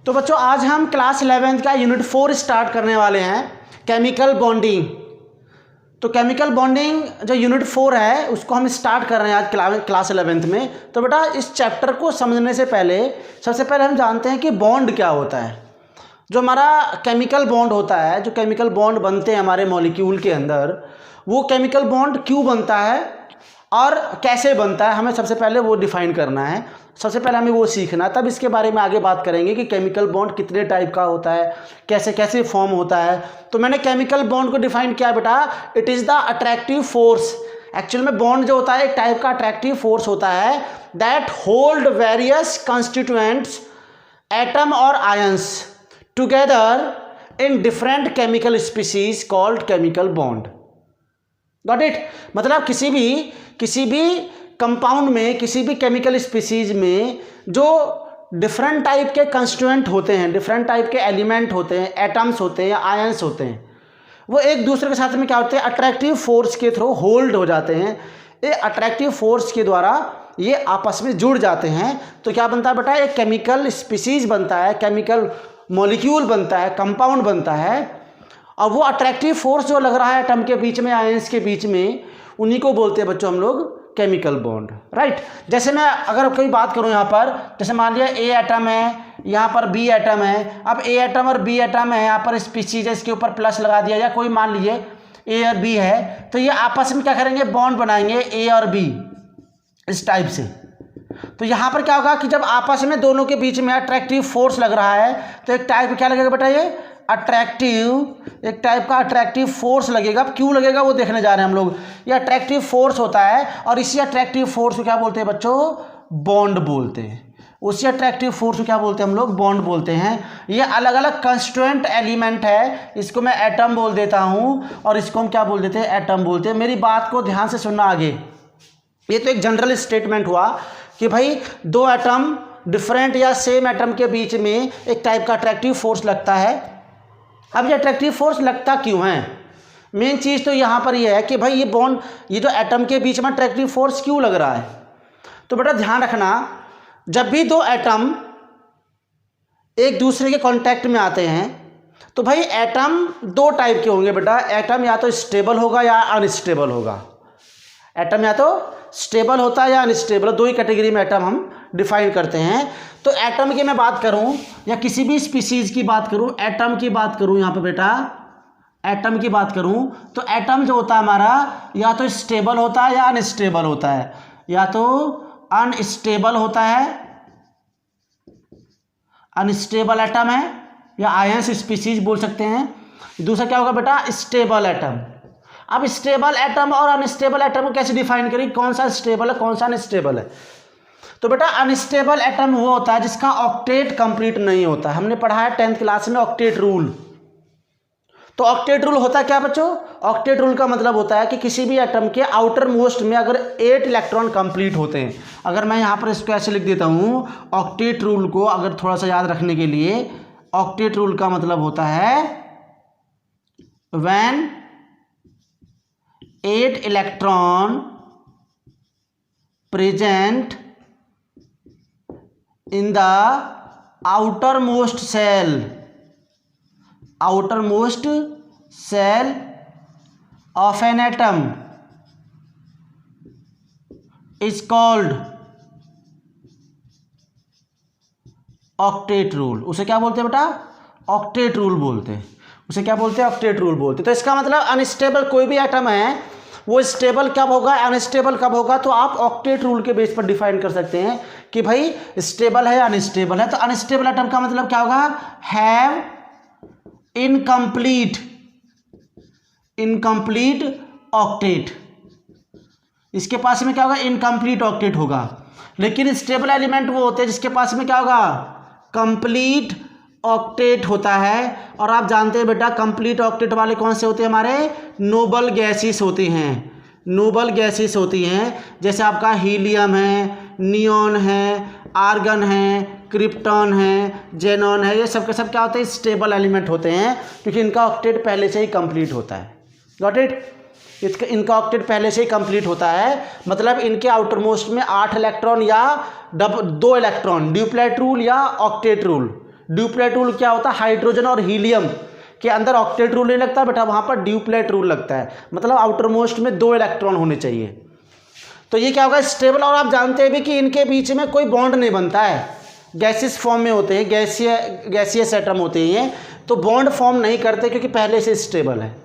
तो बच्चों आज हम क्लास 11th का यूनिट 4 स्टार्ट करने वाले हैं, केमिकल बॉन्डिंग। तो केमिकल बॉन्डिंग जो यूनिट 4 है उसको हम स्टार्ट कर रहे हैं आज क्लास 11th में। तो बेटा इस चैप्टर को समझने से पहले सबसे पहले हम जानते हैं कि बॉन्ड क्या होता है। जो हमारा केमिकल बॉन्ड होता है, जो केमिकल बॉन्ड बनते हैं हमारे मॉलिक्यूल के अंदर, वो केमिकल बॉन्ड क्यों बनता है और कैसे बनता है, हमें सबसे पहले वो डिफाइन करना है। सबसे पहले हमें वो सीखना, तब इसके बारे में आगे बात करेंगे कि केमिकल बॉन्ड कितने टाइप का होता है, कैसे कैसे फॉर्म होता है। तो मैंने केमिकल बॉन्ड को डिफाइन किया बेटा, it is the attractive force. Actual में बॉन्ड जो होता है एक टाइप का अट्रैक्टिव फोर्स होता है that hold various constituents atom और ions together in different chemical species called chemical bond. Got it? मतलब किसी भी कंपाउंड में, किसी भी केमिकल स्पीसीज में जो डिफरेंट टाइप के कंस्टिट्यूएंट होते हैं, डिफरेंट टाइप के एलिमेंट होते हैं, एटम्स होते हैं या आयंस होते हैं, वो एक दूसरे के साथ में क्या होते हैं, अट्रैक्टिव फोर्स के थ्रू होल्ड हो जाते हैं। ये अट्रैक्टिव फोर्स के द्वारा ये आपस में जुड़ जाते हैं। तो क्या बनता है बेटा, एक केमिकल स्पीसीज बनता है, केमिकल मॉलिक्यूल बनता है, कंपाउंड बनता है। और वो अट्रैक्टिव फोर्स जो लग रहा है एटम के बीच में, आयंस के बीच में, उन्हीं को बोलते हैं बच्चों हम लोग केमिकल बॉन्ड। राइट? जैसे मैं अगर कोई बात करूं यहाँ पर, जैसे मान लिया ए एटम है, यहाँ पर बी एटम है। अब ए एटम और बी एटम है, यहाँ पर स्पीसीज है, इसके ऊपर प्लस लगा दिया, या कोई मान लीजिए ए और बी है, तो ये आपस में क्या करेंगे, बॉन्ड बनाएंगे ए और बी इस टाइप से। तो यहाँ पर क्या होगा कि जब आपस में दोनों के बीच में अट्रैक्टिव फोर्स लग रहा है, तो एक टाइप क्या लगेगा बेटा, ये अट्रैक्टिव, एक टाइप का अट्रैक्टिव फोर्स लगेगा। अब क्यों लगेगा वो देखने जा रहे हैं हम लोग। ये अट्रैक्टिव फोर्स होता है और इसी अट्रैक्टिव फोर्स को क्या बोलते हैं बच्चों, बॉन्ड बोलते हैं। उसी अट्रैक्टिव फोर्स को क्या बोलते हैं हम लोग, बॉन्ड बोलते हैं। ये अलग अलग कंस्टिट्यूएंट एलिमेंट है, इसको मैं एटम बोल देता हूँ और इसको हम क्या बोल देते हैं, एटम बोलते हैं। मेरी बात को ध्यान से सुनना आगे। ये तो एक जनरल स्टेटमेंट हुआ कि भाई दो एटम, डिफरेंट या सेम एटम के बीच में एक टाइप का अट्रैक्टिव फोर्स लगता है। अब ये अट्रैक्टिव फोर्स लगता क्यों है, मेन चीज़ तो यहाँ पर ये है कि भाई ये बॉन्ड, ये जो एटम के बीच में अट्रैक्टिव फोर्स क्यों लग रहा है। तो बेटा ध्यान रखना, जब भी दो एटम एक दूसरे के कांटेक्ट में आते हैं, तो भाई एटम दो टाइप के होंगे बेटा। एटम या तो स्टेबल होगा या अनस्टेबल होगा। एटम या तो स्टेबल होता है या अनस्टेबल, दो ही कैटेगरी में एटम हम डिफाइन करते हैं। तो एटम की मैं बात करूं या किसी भी स्पीसीज की बात करूं, एटम की बात करूं यहाँ पे बेटा, एटम की बात करूं, तो एटम जो होता है हमारा या तो स्टेबल होता है या अनस्टेबल होता है। या तो अनस्टेबल होता है, अनस्टेबल एटम है, या आयंस स्पीसीज बोल सकते हैं। दूसरा क्या होगा बेटा, स्टेबल एटम। अब स्टेबल एटम और अनस्टेबल एटम को कैसे डिफाइन करें, कौन सा स्टेबल है कौन सा अनस्टेबल है। तो बेटा अनस्टेबल एटम वो होता है जिसका ऑक्टेट कंप्लीट नहीं होता। हमने पढ़ा है 10th क्लास में ऑक्टेट रूल। तो ऑक्टेट रूल होता है क्या बच्चों, ऑक्टेट रूल का मतलब होता है कि किसी भी एटम के आउटर मोस्ट में अगर 8 इलेक्ट्रॉन कंप्लीट होते हैं। अगर मैं यहाँ पर इसको ऐसे लिख देता हूँ, ऑक्टेट रूल को अगर थोड़ा सा याद रखने के लिए, ऑक्टेट रूल का मतलब होता है when 8 electron present in the outermost cell of an atom is called octet rule। उसे क्या बोलते हैं बेटा, ऑक्टेट रूल बोलते हैं। उसे क्या बोलते हैं, ऑक्टेट रूल बोलते हैं। तो इसका मतलब अनस्टेबल कोई भी एटम है वो स्टेबल कब होगा, अनस्टेबल कब होगा, तो आप ऑक्टेट रूल के बेस पर डिफाइन कर सकते हैं कि भाई स्टेबल है या अनस्टेबल है। तो अनस्टेबल एटम का मतलब क्या होगा, हैव इनकम्प्लीट ऑक्टेट। इसके पास में क्या होगा, इनकम्प्लीट ऑक्टेट होगा। लेकिन स्टेबल एलिमेंट वो होते हैं जिसके पास में क्या होगा, कंप्लीट ऑक्टेट होता है। और आप जानते हैं बेटा कंप्लीट ऑक्टेट वाले कौन से होते हैं, हमारे नोबल गैसेस होती हैं। नोबल गैसेस होती हैं जैसे आपका हीलियम है, नियॉन है, आर्गन है, क्रिप्टॉन है, जेनॉन है। ये सब के सब क्या होते हैं, स्टेबल एलिमेंट होते हैं क्योंकि इनका ऑक्टेट पहले से ही कंप्लीट होता है। Got it? इनका ऑक्टेट पहले से ही कंप्लीट होता है, मतलब इनके आउटर मोस्ट में 8 इलेक्ट्रॉन या 2 इलेक्ट्रॉन, ड्यूप्लेट रूल या ऑक्टेट रूल, ड्यूप्लेट रूल क्या होता है, हाइड्रोजन और हीलियम के अंदर ऑक्टेट रूल नहीं लगता बेटा, वहाँ पर ड्यूप्लेट रूल लगता है, मतलब आउटर मोस्ट में 2 इलेक्ट्रॉन होने चाहिए। तो ये क्या होगा, स्टेबल। और आप जानते हैं भी कि इनके बीच में कोई बॉन्ड नहीं बनता है, गैसियस फॉर्म में होते हैं, गैसियस एटम होते हैं, तो बॉन्ड फॉर्म नहीं करते क्योंकि पहले से स्टेबल है।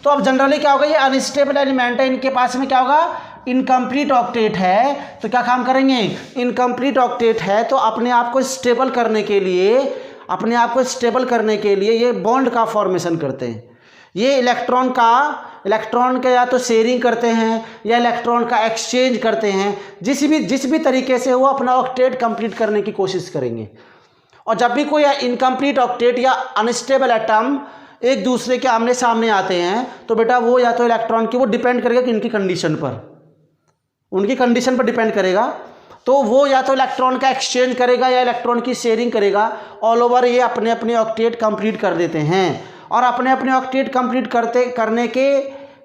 तो अब जनरली क्या होगा, ये अनस्टेबल एलिमेंट है, इनके पास में क्या होगा, इनकम्प्लीट ऑक्टेट है, तो क्या काम करेंगे, इनकम्प्लीट ऑक्टेट है तो अपने आप को स्टेबल करने के लिए ये बॉन्ड का फॉर्मेशन करते हैं। ये इलेक्ट्रॉन का या तो शेयरिंग करते हैं या इलेक्ट्रॉन का एक्सचेंज करते हैं, जिस भी तरीके से वो अपना ऑक्टेट कंप्लीट करने की कोशिश करेंगे। और जब भी कोई इनकम्प्लीट ऑक्टेट या अनस्टेबल एटम एक दूसरे के आमने सामने आते हैं तो बेटा वो या तो इलेक्ट्रॉन की, वो डिपेंड करेगा कि उनकी कंडीशन पर डिपेंड करेगा, तो वो या तो इलेक्ट्रॉन का एक्सचेंज करेगा या इलेक्ट्रॉन की शेयरिंग करेगा। ऑल ओवर ये अपने अपने ऑक्टेट कंप्लीट कर देते हैं, और अपने अपने ऑक्टेट कंप्लीट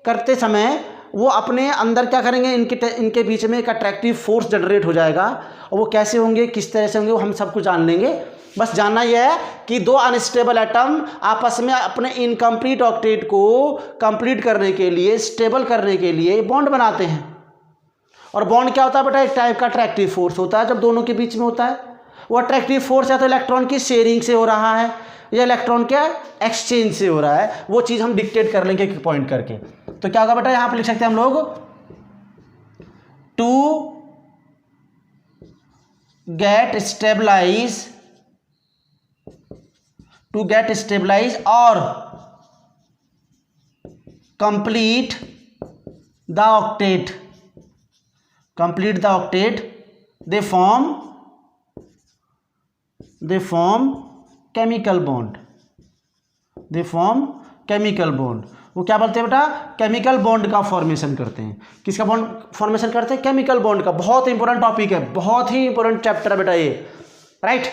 करते समय वो अपने अंदर क्या करेंगे, इनके बीच में एक अट्रैक्टिव फोर्स जनरेट हो जाएगा, और वो कैसे होंगे, किस तरह से होंगे, वो हम सब कुछ जान लेंगे। बस जानना यह है कि 2 अनस्टेबल एटम आपस में अपने इनकम्प्लीट ऑक्टेट को कंप्लीट करने के लिए, स्टेबल करने के लिए बॉन्ड बनाते हैं। और बॉन्ड क्या होता है बेटा, एक टाइप का अट्रैक्टिव फोर्स होता है जब दोनों के बीच में होता है। वो अट्रैक्टिव फोर्स या तो इलेक्ट्रॉन की शेयरिंग से हो रहा है या इलेक्ट्रॉन के एक्सचेंज से हो रहा है, वो चीज़ हम डिक्टेट कर लेंगे एक पॉइंट करके। तो क्या होगा बेटा, यहाँ पे लिख सकते हैं हम लोग, टू गेट स्टेबलाइज और complete the octet they form chemical bond. वो क्या बोलते हैं बेटा, केमिकल बॉन्ड का फॉर्मेशन करते हैं। किसका बॉन्ड फॉर्मेशन करते हैं, केमिकल बॉन्ड का। बहुत इंपॉर्टेंट टॉपिक है, बहुत ही इंपॉर्टेंट चैप्टर है बेटा ये, राइट।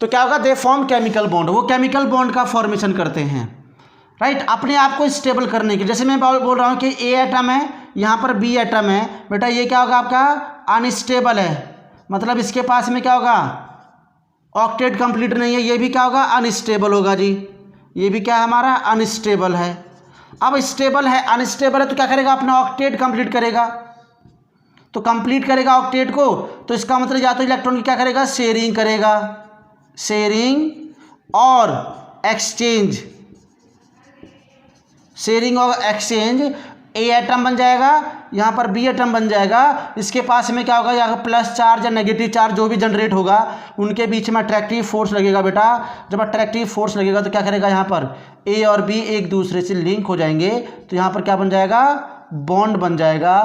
तो क्या होगा, दे फॉर्म केमिकल बॉन्ड, वो केमिकल बॉन्ड का फॉर्मेशन करते हैं, राइट, अपने आप को स्टेबल करने के। जैसे मैं बोल रहा हूँ कि ए एटम है, यहाँ पर बी एटम है, बेटा ये क्या होगा आपका, अनस्टेबल है, मतलब इसके पास में क्या होगा, ऑक्टेट कंप्लीट नहीं है, ये भी क्या होगा, अनस्टेबल होगा जी, ये भी क्या है हमारा, अनस्टेबल है। अब अनस्टेबल है तो क्या करेगा, अपना ऑक्टेट कंप्लीट करेगा, तो कंप्लीट करेगा ऑक्टेट को, तो इसका मतलब या तो इलेक्ट्रॉन की क्या करेगा, शेयरिंग और एक्सचेंज, ए एटम बन जाएगा, यहाँ पर बी एटम बन जाएगा। इसके पास में क्या होगा, यहाँ प्लस चार्ज या नेगेटिव चार्ज जो भी जनरेट होगा, उनके बीच में अट्रैक्टिव फोर्स लगेगा बेटा। जब अट्रैक्टिव फोर्स लगेगा तो क्या करेगा, यहाँ पर ए और बी एक दूसरे से लिंक हो जाएंगे, तो यहाँ पर क्या बन जाएगा, बॉन्ड बन जाएगा।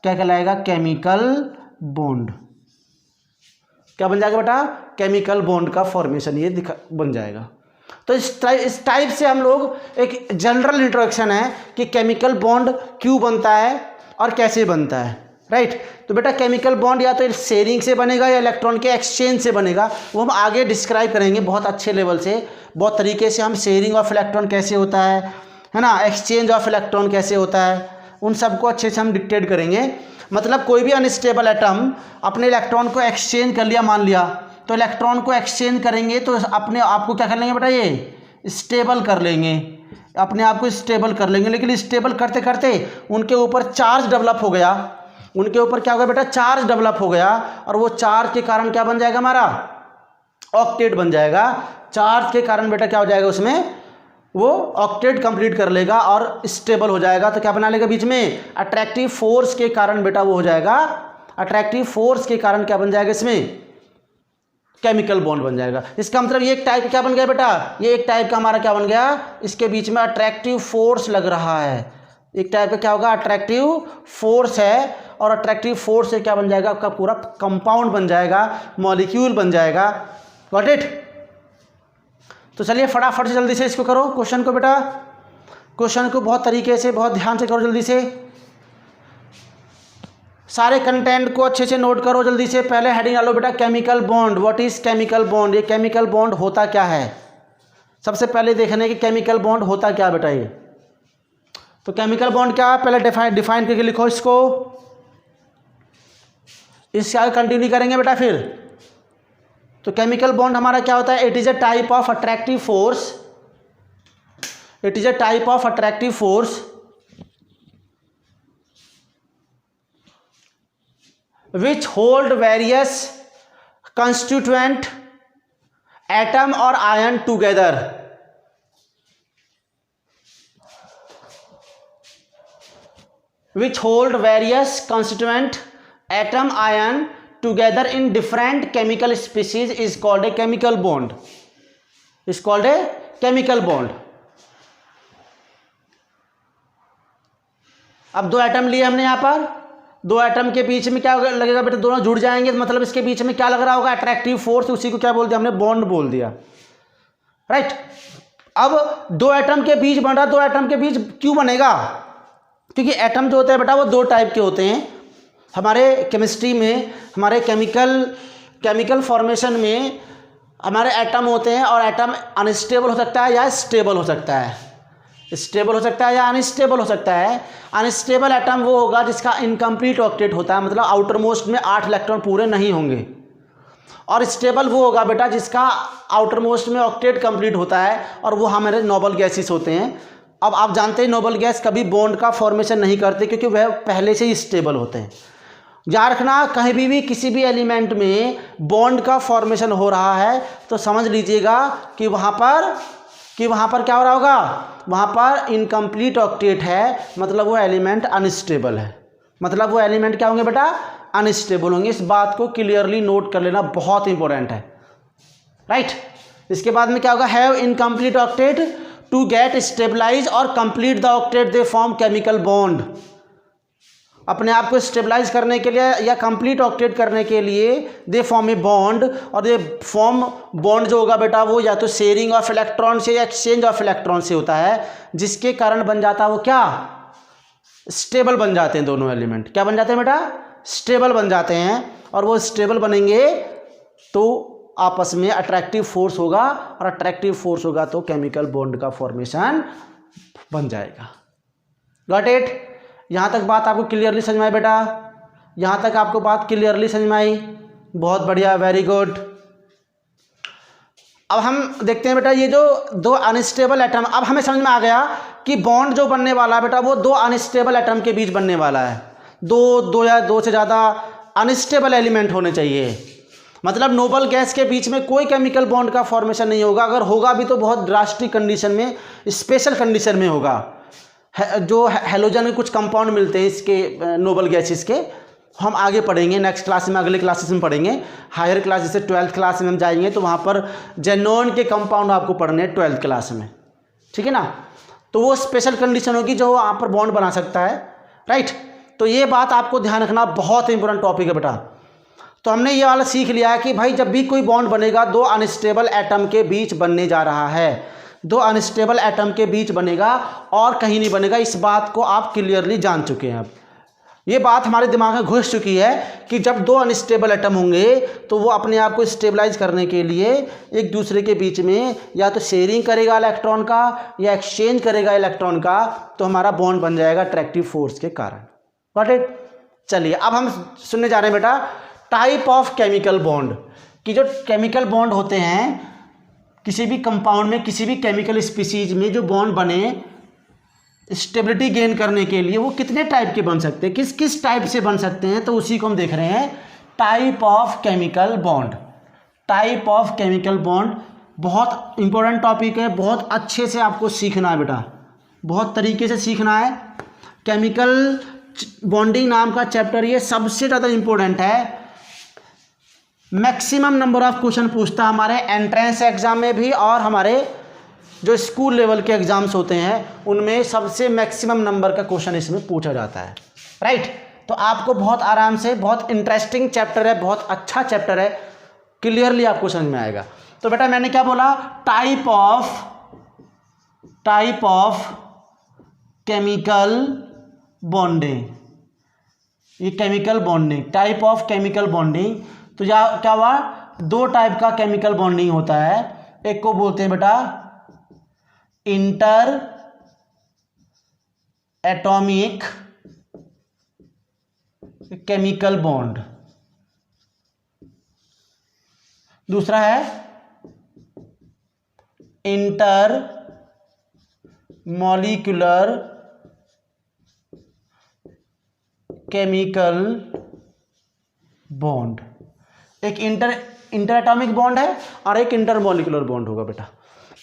क्या कहलाएगा, केमिकल बॉन्ड। क्या बन जाएगा बेटा, केमिकल बॉन्ड का फॉर्मेशन ये बन जाएगा। तो इस टाइप से हम लोग एक जनरल इंट्रोडक्शन है कि केमिकल बॉन्ड क्यों बनता है और कैसे बनता है, राइट। तो बेटा केमिकल बॉन्ड या तो शेयरिंग से बनेगा या इलेक्ट्रॉन के एक्सचेंज से बनेगा, वो हम आगे डिस्क्राइब करेंगे बहुत अच्छे लेवल से, बहुत तरीके से। हम शेयरिंग ऑफ इलेक्ट्रॉन कैसे होता है ना, एक्सचेंज ऑफ इलेक्ट्रॉन कैसे होता है, उन सबको अच्छे से हम डिक्टेट करेंगे। मतलब कोई भी अनस्टेबल एटम अपने इलेक्ट्रॉन को एक्सचेंज कर लिया, मान लिया, तो इलेक्ट्रॉन को एक्सचेंज करेंगे तो अपने आप को क्या कर लेंगे बेटा, ये स्टेबल कर लेंगे, अपने आप को स्टेबल कर लेंगे। लेकिन स्टेबल करते करते उनके ऊपर चार्ज डेवलप हो गया, उनके ऊपर क्या हो गया बेटा, चार्ज डेवलप हो गया, और वो चार्ज के कारण क्या बन जाएगा, हमारा ऑक्टेट बन जाएगा। चार्ज के कारण बेटा क्या हो जाएगा, उसमें वो ऑक्टेट कंप्लीट कर लेगा और स्टेबल हो जाएगा। तो क्या बना लेगा, बीच में अट्रैक्टिव फोर्स के कारण बेटा वो हो जाएगा, अट्रैक्टिव फोर्स के कारण क्या बन जाएगा, इसमें केमिकल बॉन्ड बन जाएगा। इसका मतलब ये एक टाइप का क्या बन गया बेटा, ये एक टाइप का हमारा क्या बन गया, इसके बीच में अट्रैक्टिव फोर्स लग रहा है। एक टाइप का क्या होगा, अट्रैक्टिव फोर्स है, और अट्रैक्टिव फोर्स से क्या बन जाएगा, आपका पूरा कंपाउंड बन जाएगा, मॉलिक्यूल बन जाएगा। Got it. तो चलिए फटाफट से जल्दी से इसको करो, क्वेश्चन को बेटा, क्वेश्चन को बहुत तरीके से, बहुत ध्यान से करो, जल्दी से सारे कंटेंट को अच्छे से नोट करो जल्दी से। पहले हेडिंग डालो बेटा, chemical bond. What is chemical bond, ये केमिकल बॉन्ड होता क्या है, सबसे पहले देखने कि केमिकल बॉन्ड होता क्या बेटा ये। तो केमिकल बॉन्ड क्या है, पहले डिफाइन करके लिखो इसको, इससे आगे कंटिन्यू करेंगे बेटा फिर। तो केमिकल बॉन्ड हमारा क्या होता है, it is a type of attractive force, it is a type of attractive force which hold various constituent atom or ion together, which hold various constituent atom ion together in different chemical species is called a chemical bond, is called a chemical bond. अब दो atom लिए हमने यहां पर, दो atom के बीच में क्या लगेगा बेटा, दोनों जुड़ जाएंगे, मतलब इसके बीच में क्या लग रहा होगा, अट्रैक्टिव फोर्स, उसी को क्या बोल दिया हमने, बॉन्ड बोल दिया, राइट। अब दो एटम के बीच बन रहा, दो एटम के बीच क्यों बनेगा, क्योंकि एटम जो होते हैं बेटा वो दो टाइप के होते हैं। हमारे केमिस्ट्री में, हमारे केमिकल फॉर्मेशन में हमारे एटम होते हैं, और एटम अनस्टेबल हो सकता है या स्टेबल हो सकता है, स्टेबल हो सकता है या अनस्टेबल हो सकता है। अनस्टेबल एटम वो होगा जिसका इनकम्प्लीट ऑक्टेट होता है, मतलब आउटर मोस्ट में 8 इलेक्ट्रॉन पूरे नहीं होंगे, और स्टेबल वो होगा बेटा जिसका आउटर मोस्ट में ऑक्टेट कंप्लीट होता है, और वो हमारे नोबल गैसेस होते हैं। अब आप जानते हैं नोबल गैस कभी बॉन्ड का फॉर्मेशन नहीं करते क्योंकि वह पहले से ही स्टेबल होते हैं। याद रखना, कहीं भी किसी भी एलिमेंट में बॉन्ड का फॉर्मेशन हो रहा है तो समझ लीजिएगा कि वहाँ पर क्या हो रहा होगा, वहाँ पर इनकम्प्लीट ऑक्टेट है, मतलब वो एलिमेंट अनस्टेबल है, मतलब वो एलिमेंट क्या होंगे बेटा, अनस्टेबल होंगे। इस बात को क्लियरली नोट कर लेना, बहुत इंपॉर्टेंट है, राइट। इसके बाद में क्या होगा, have incomplete octet to get stabilize और complete the octet they form chemical bond. अपने आप को स्टेबलाइज करने के लिए या कंप्लीट ऑक्टेट करने के लिए दे फॉर्म ए बॉन्ड, और ये फॉर्म बॉन्ड जो होगा बेटा वो या तो शेयरिंग ऑफ इलेक्ट्रॉन से या एक्सचेंज ऑफ इलेक्ट्रॉन से होता है, जिसके कारण बन जाता है वो क्या, स्टेबल बन जाते हैं। दोनों एलिमेंट क्या बन जाते हैं बेटा, स्टेबल बन जाते हैं, और वो स्टेबल बनेंगे तो आपस में अट्रैक्टिव फोर्स होगा, और अट्रैक्टिव फोर्स होगा तो केमिकल बॉन्ड का फॉर्मेशन बन जाएगा। Got it? यहाँ तक बात आपको क्लियरली समझ में आई बेटा? यहाँ तक आपको बात क्लियरली समझ में आई? बहुत बढ़िया, वेरी गुड। अब हम देखते हैं बेटा ये जो दो अनस्टेबल एटम, अब हमें समझ में आ गया कि बॉन्ड जो बनने वाला है बेटा वो दो अनस्टेबल एटम के बीच बनने वाला है। दो या दो से ज़्यादा अनस्टेबल एलिमेंट होने चाहिए, मतलब नोबल गैस के बीच में कोई केमिकल बॉन्ड का फॉर्मेशन नहीं होगा। अगर होगा भी तो बहुत ड्रास्टिक कंडीशन में, स्पेशल कंडीशन में होगा। जो हेलोजन के कुछ कंपाउंड मिलते हैं इसके, नोबल गैसेस के, हम आगे पढ़ेंगे नेक्स्ट क्लास में, अगले क्लासेस में पढ़ेंगे। हायर क्लास जैसे 12th क्लास में हम जाएंगे तो वहाँ पर जेनोन के कंपाउंड आपको पढ़ने हैं 12th क्लास में, ठीक है ना। तो वो स्पेशल कंडीशन होगी जो वहाँ पर बॉन्ड बना सकता है, राइट। तो ये बात आपको ध्यान रखना, बहुत इंपॉर्टेंट टॉपिक है बेटा। तो हमने ये वाला सीख लिया है कि भाई जब भी कोई बॉन्ड बनेगा दो अनस्टेबल एटम के बीच बनने जा रहा है, दो अनस्टेबल एटम के बीच बनेगा और कहीं नहीं बनेगा। इस बात को आप क्लियरली जान चुके हैं। अब ये बात हमारे दिमाग में घुस चुकी है कि जब दो अनस्टेबल एटम होंगे तो वो अपने आप को स्टेबलाइज करने के लिए एक दूसरे के बीच में या तो शेयरिंग करेगा इलेक्ट्रॉन का या एक्सचेंज करेगा इलेक्ट्रॉन का, तो हमारा बॉन्ड बन जाएगा अट्रैक्टिव फोर्स के कारण। Got it? चलिए अब हम सुनने जा रहे हैं बेटा टाइप ऑफ केमिकल बॉन्ड, कि जो केमिकल बॉन्ड होते हैं किसी भी कंपाउंड में, किसी भी केमिकल स्पीसीज में जो बॉन्ड बने स्टेबिलिटी गेन करने के लिए, वो कितने टाइप के बन सकते हैं, किस किस टाइप से बन सकते हैं, तो उसी को हम देख रहे हैं type of chemical bond. Type of chemical bond बहुत इंपॉर्टेंट टॉपिक है, बहुत अच्छे से आपको सीखना है बेटा, बहुत तरीके से सीखना है। केमिकल बॉन्डिंग नाम का चैप्टर ये सबसे ज़्यादा इंपॉर्टेंट है। मैक्सिमम नंबर ऑफ क्वेश्चन पूछता है हमारे एंट्रेंस एग्जाम में भी, और हमारे जो स्कूल लेवल के एग्जाम्स होते हैं उनमें सबसे मैक्सिमम नंबर का क्वेश्चन इसमें पूछा जाता है, राइट। तो आपको बहुत आराम से, बहुत इंटरेस्टिंग चैप्टर है, बहुत अच्छा चैप्टर है, क्लियरली आपको समझ में आएगा। तो बेटा मैंने क्या बोला, टाइप ऑफ केमिकल बॉन्डिंग, ये chemical bonding, type of chemical bonding. तो क्या हुआ, दो टाइप का केमिकल बॉन्डिंग होता है। एक को बोलते हैं बेटा इंटर एटॉमिक केमिकल बॉन्ड, दूसरा है इंटर मॉलिक्यूलर केमिकल बॉन्ड। एक इंटर एटॉमिक बॉन्ड है और एक इंटर मॉलिक्यूलर बॉन्ड होगा बेटा।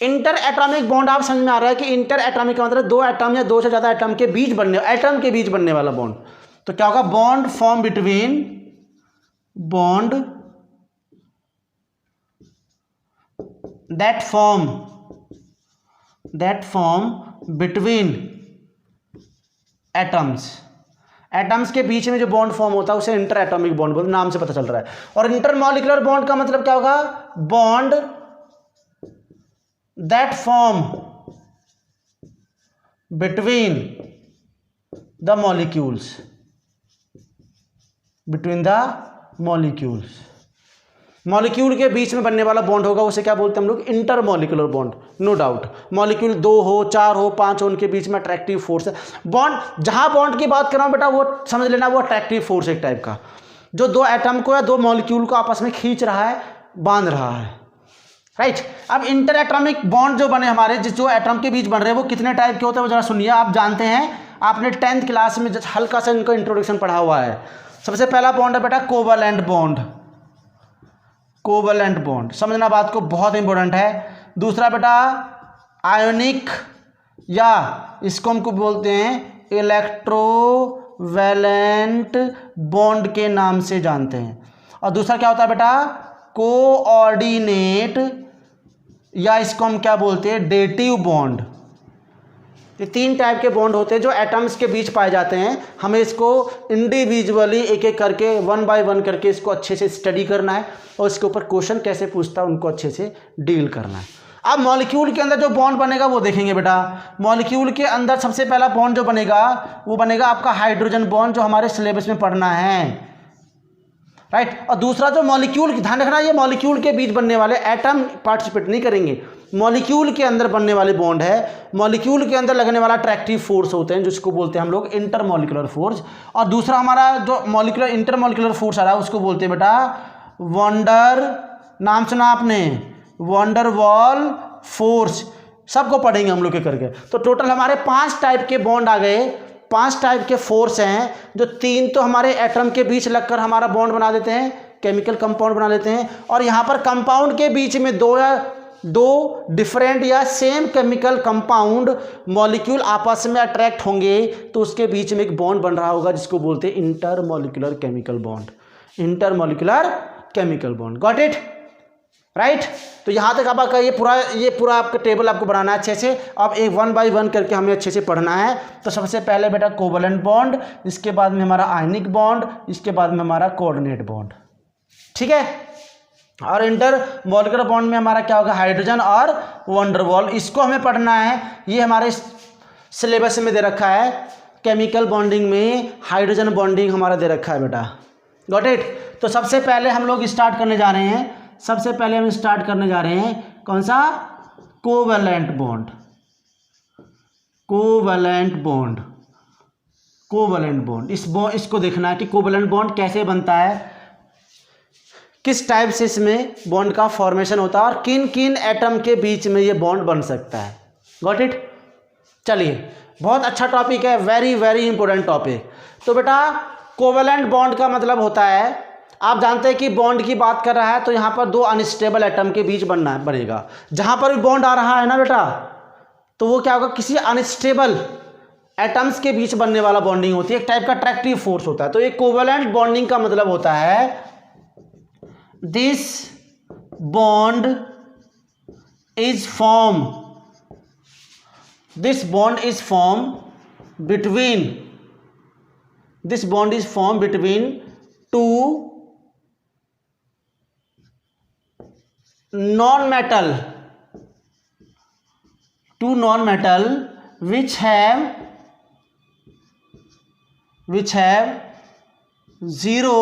इंटर एटॉमिक बॉन्ड आप समझ में आ रहा है कि इंटर एटॉमिक का मतलब दो एटम या दो से ज़्यादा एटम के बीच बनने वाला बॉन्ड। तो क्या होगा, bond form between that form between atoms के बीच में जो बॉन्ड फॉर्म होता है उसे इंटर एटॉमिक बॉन्ड बोलते, नाम से पता चल रहा है। और इंटर मॉलिक्यूलर बॉन्ड का मतलब क्या होगा, bond that form between the molecules, molecule के बीच में बनने वाला बॉन्ड होगा उसे क्या बोलते हैं हम लोग, intermolecular bond. No doubt, molecule 2 हो 4 हो 5 हो उनके बीच में अट्रैक्टिव फोर्स है। बॉन्ड, जहां बॉन्ड की बात कर रहा हूं बेटा वो समझ लेना वो अट्रैक्टिव फोर्स एक टाइप का, जो दो एटम को या दो मॉलिक्यूल को आपस में खींच रहा है, बांध रहा है, राइट। अब इंटर एटॉमिक बॉन्ड जो बने हमारे, जो एटम के बीच बन रहे हैं वो कितने टाइप के होते हैं वो जरा सुनिए। आप जानते हैं, आपने 10th क्लास में हल्का सा इनका इंट्रोडक्शन पढ़ा हुआ है। सबसे पहला बॉन्ड है बेटा कोवलेंट बॉन्ड, समझना बात को, बहुत इंपॉर्टेंट है। दूसरा बेटा आयोनिक, या इसको हमको बोलते हैं इलेक्ट्रोवैलेंट बॉन्ड के नाम से जानते हैं। और दूसरा क्या होता है बेटा, कोऑर्डिनेट, या इसको हम क्या बोलते हैं, डेटिव बॉन्ड। ये 3 टाइप के बॉन्ड होते हैं जो एटम्स के बीच पाए जाते हैं। हमें इसको इंडिविजुअली एक एक करके 1 by 1 करके इसको अच्छे से स्टडी करना है और इसके ऊपर क्वेश्चन कैसे पूछता है उनको अच्छे से डील करना है। अब मॉलिक्यूल के अंदर जो बॉन्ड बनेगा वो देखेंगे बेटा। मॉलिक्यूल के अंदर सबसे पहला बॉन्ड जो बनेगा वो बनेगा आपका हाइड्रोजन बॉन्ड, जो हमारे सिलेबस में पढ़ना है, राइट। और दूसरा जो मॉलिक्यूल, ध्यान रखना ये मॉलिक्यूल के बीच बनने वाले, एटम पार्टिसिपेट नहीं करेंगे, मॉलिक्यूल के अंदर बनने वाले बॉन्ड है। मॉलिक्यूल के अंदर लगने वाला अट्रैक्टिव फोर्स होते हैं जिसको बोलते हैं हम लोग इंटर मॉलिक्यूलर फोर्स। और दूसरा हमारा जो इंटर मॉलिक्यूलर फोर्स आ रहा है उसको बोलते हैं बेटा वंडर, नाम सुना आपने, वंडर वॉल फोर्स। सबको पढ़ेंगे हम लोग करके। तो टोटल हमारे 5 टाइप के बॉन्ड आ गए, 5 टाइप के फोर्स हैं, जो 3 तो हमारे एटम के बीच लगकर हमारा बॉन्ड बना देते हैं, केमिकल कंपाउंड बना लेते हैं। और यहाँ पर कंपाउंड के बीच में दो डिफरेंट या सेम केमिकल कंपाउंड मॉलिक्यूल आपस में अट्रैक्ट होंगे तो उसके बीच में एक बॉन्ड बन रहा होगा जिसको बोलते हैं inter molecular chemical bond. Got it, right. तो यहाँ तक आपका ये पूरा आपका टेबल आपको बनाना है अच्छे से। अब एक 1 by 1 करके हमें अच्छे से पढ़ना है। तो सबसे पहले बेटा कोवलेंट बॉन्ड, इसके बाद में हमारा आयनिक बॉन्ड, इसके बाद में हमारा कोऑर्डिनेट बॉन्ड, ठीक है। और इंटर मॉलिक्यूलर बॉन्ड में हमारा क्या होगा, हाइड्रोजन और वंडरवॉल, इसको हमें पढ़ना है। ये हमारे सिलेबस में दे रखा है। केमिकल बॉन्डिंग में हाइड्रोजन बॉन्डिंग हमारा दे रखा है बेटा। Got it. तो सबसे पहले हम लोग स्टार्ट करने जा रहे हैं, कौन सा, कोवलेंट बॉन्ड। इसको देखना है कि कोवलेंट बॉन्ड कैसे बनता है, किस टाइप से इसमें बॉन्ड का फॉर्मेशन होता है और किन किन एटम के बीच में ये बॉन्ड बन सकता है। Got it. चलिए, बहुत अच्छा टॉपिक है, वेरी वेरी इंपॉर्टेंट टॉपिक। तो बेटा कोवलेंट बॉन्ड का मतलब होता है, आप जानते हैं कि बॉन्ड की बात कर रहा है तो यहाँ पर 2 अनस्टेबल एटम के बीच बनेगा। जहाँ पर भी बॉन्ड आ रहा है ना बेटा, तो वो क्या होगा, किसी अनस्टेबल एटम्स के बीच बनने वाला बॉन्डिंग होती है, एक टाइप का अट्रैक्टिव फोर्स होता है। तो ये कोवलेंट बॉन्डिंग का मतलब होता है this bond is formed between 2 non-metal which have zero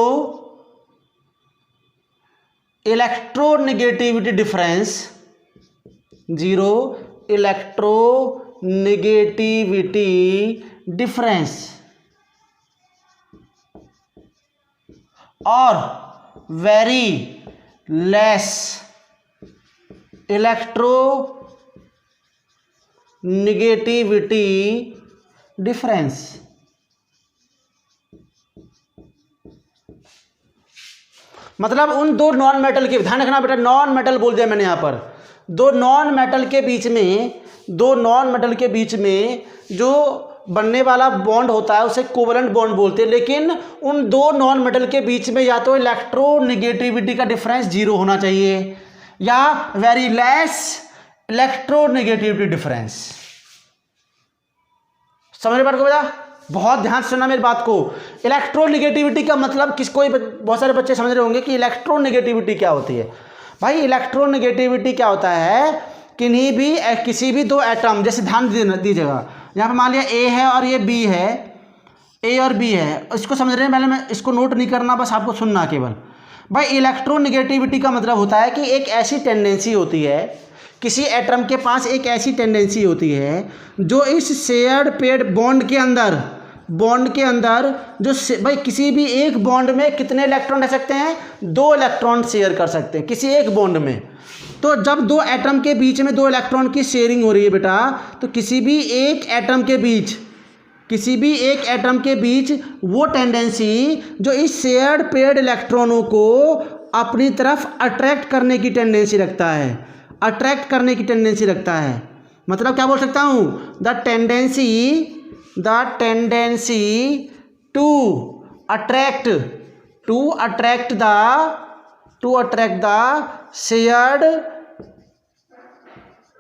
electronegativity difference और very लेस इलेक्ट्रोनेगेटिविटी डिफरेंस। मतलब उन दो नॉन मेटल के, ध्यान रखना बेटा, नॉन मेटल बोल दिया मैंने यहाँ पर, दो नॉन मेटल के बीच में जो बनने वाला बॉन्ड होता है उसे कोवलेंट बॉन्ड बोलते हैं। लेकिन उन दो नॉन मेटल के बीच में या तो इलेक्ट्रोनेगेटिविटी का डिफरेंस 0 होना चाहिए या वेरी लेस इलेक्ट्रोनेगेटिविटी डिफरेंस। समझ रहे बात को बेटा? बहुत ध्यान से सुनना मेरी बात को। इलेक्ट्रोनेगेटिविटी का मतलब बहुत सारे बच्चे समझ रहे होंगे कि इलेक्ट्रोनेगेटिविटी क्या होती है। भाई इलेक्ट्रोनेगेटिविटी क्या होता है, किसी भी दो एटम, जैसे ध्यान दीजिएगा, यहाँ पर मान लिया ए है और ये बी है, ए और बी है, इसको समझ रहे हैं? पहले मैं इसको नोट नहीं करना, बस आपको सुनना केवल। भाई इलेक्ट्रोनेगेटिविटी का मतलब होता है कि एक ऐसी टेंडेंसी होती है, किसी एटम के पास एक ऐसी टेंडेंसी होती है जो इस शेयर्ड पेड बॉन्ड के अंदर जो भाई किसी भी एक बॉन्ड में कितने इलेक्ट्रॉन रह सकते हैं? 2 इलेक्ट्रॉन शेयर कर सकते हैं किसी एक बॉन्ड में। तो जब दो एटम के बीच में 2 इलेक्ट्रॉन की शेयरिंग हो रही है बेटा, तो किसी भी एक एटम के बीच वो टेंडेंसी जो इस शेयर्ड पेड इलेक्ट्रॉनों को अपनी तरफ अट्रैक्ट करने की टेंडेंसी रखता है, मतलब क्या बोल सकता हूँ? The tendency to attract the shared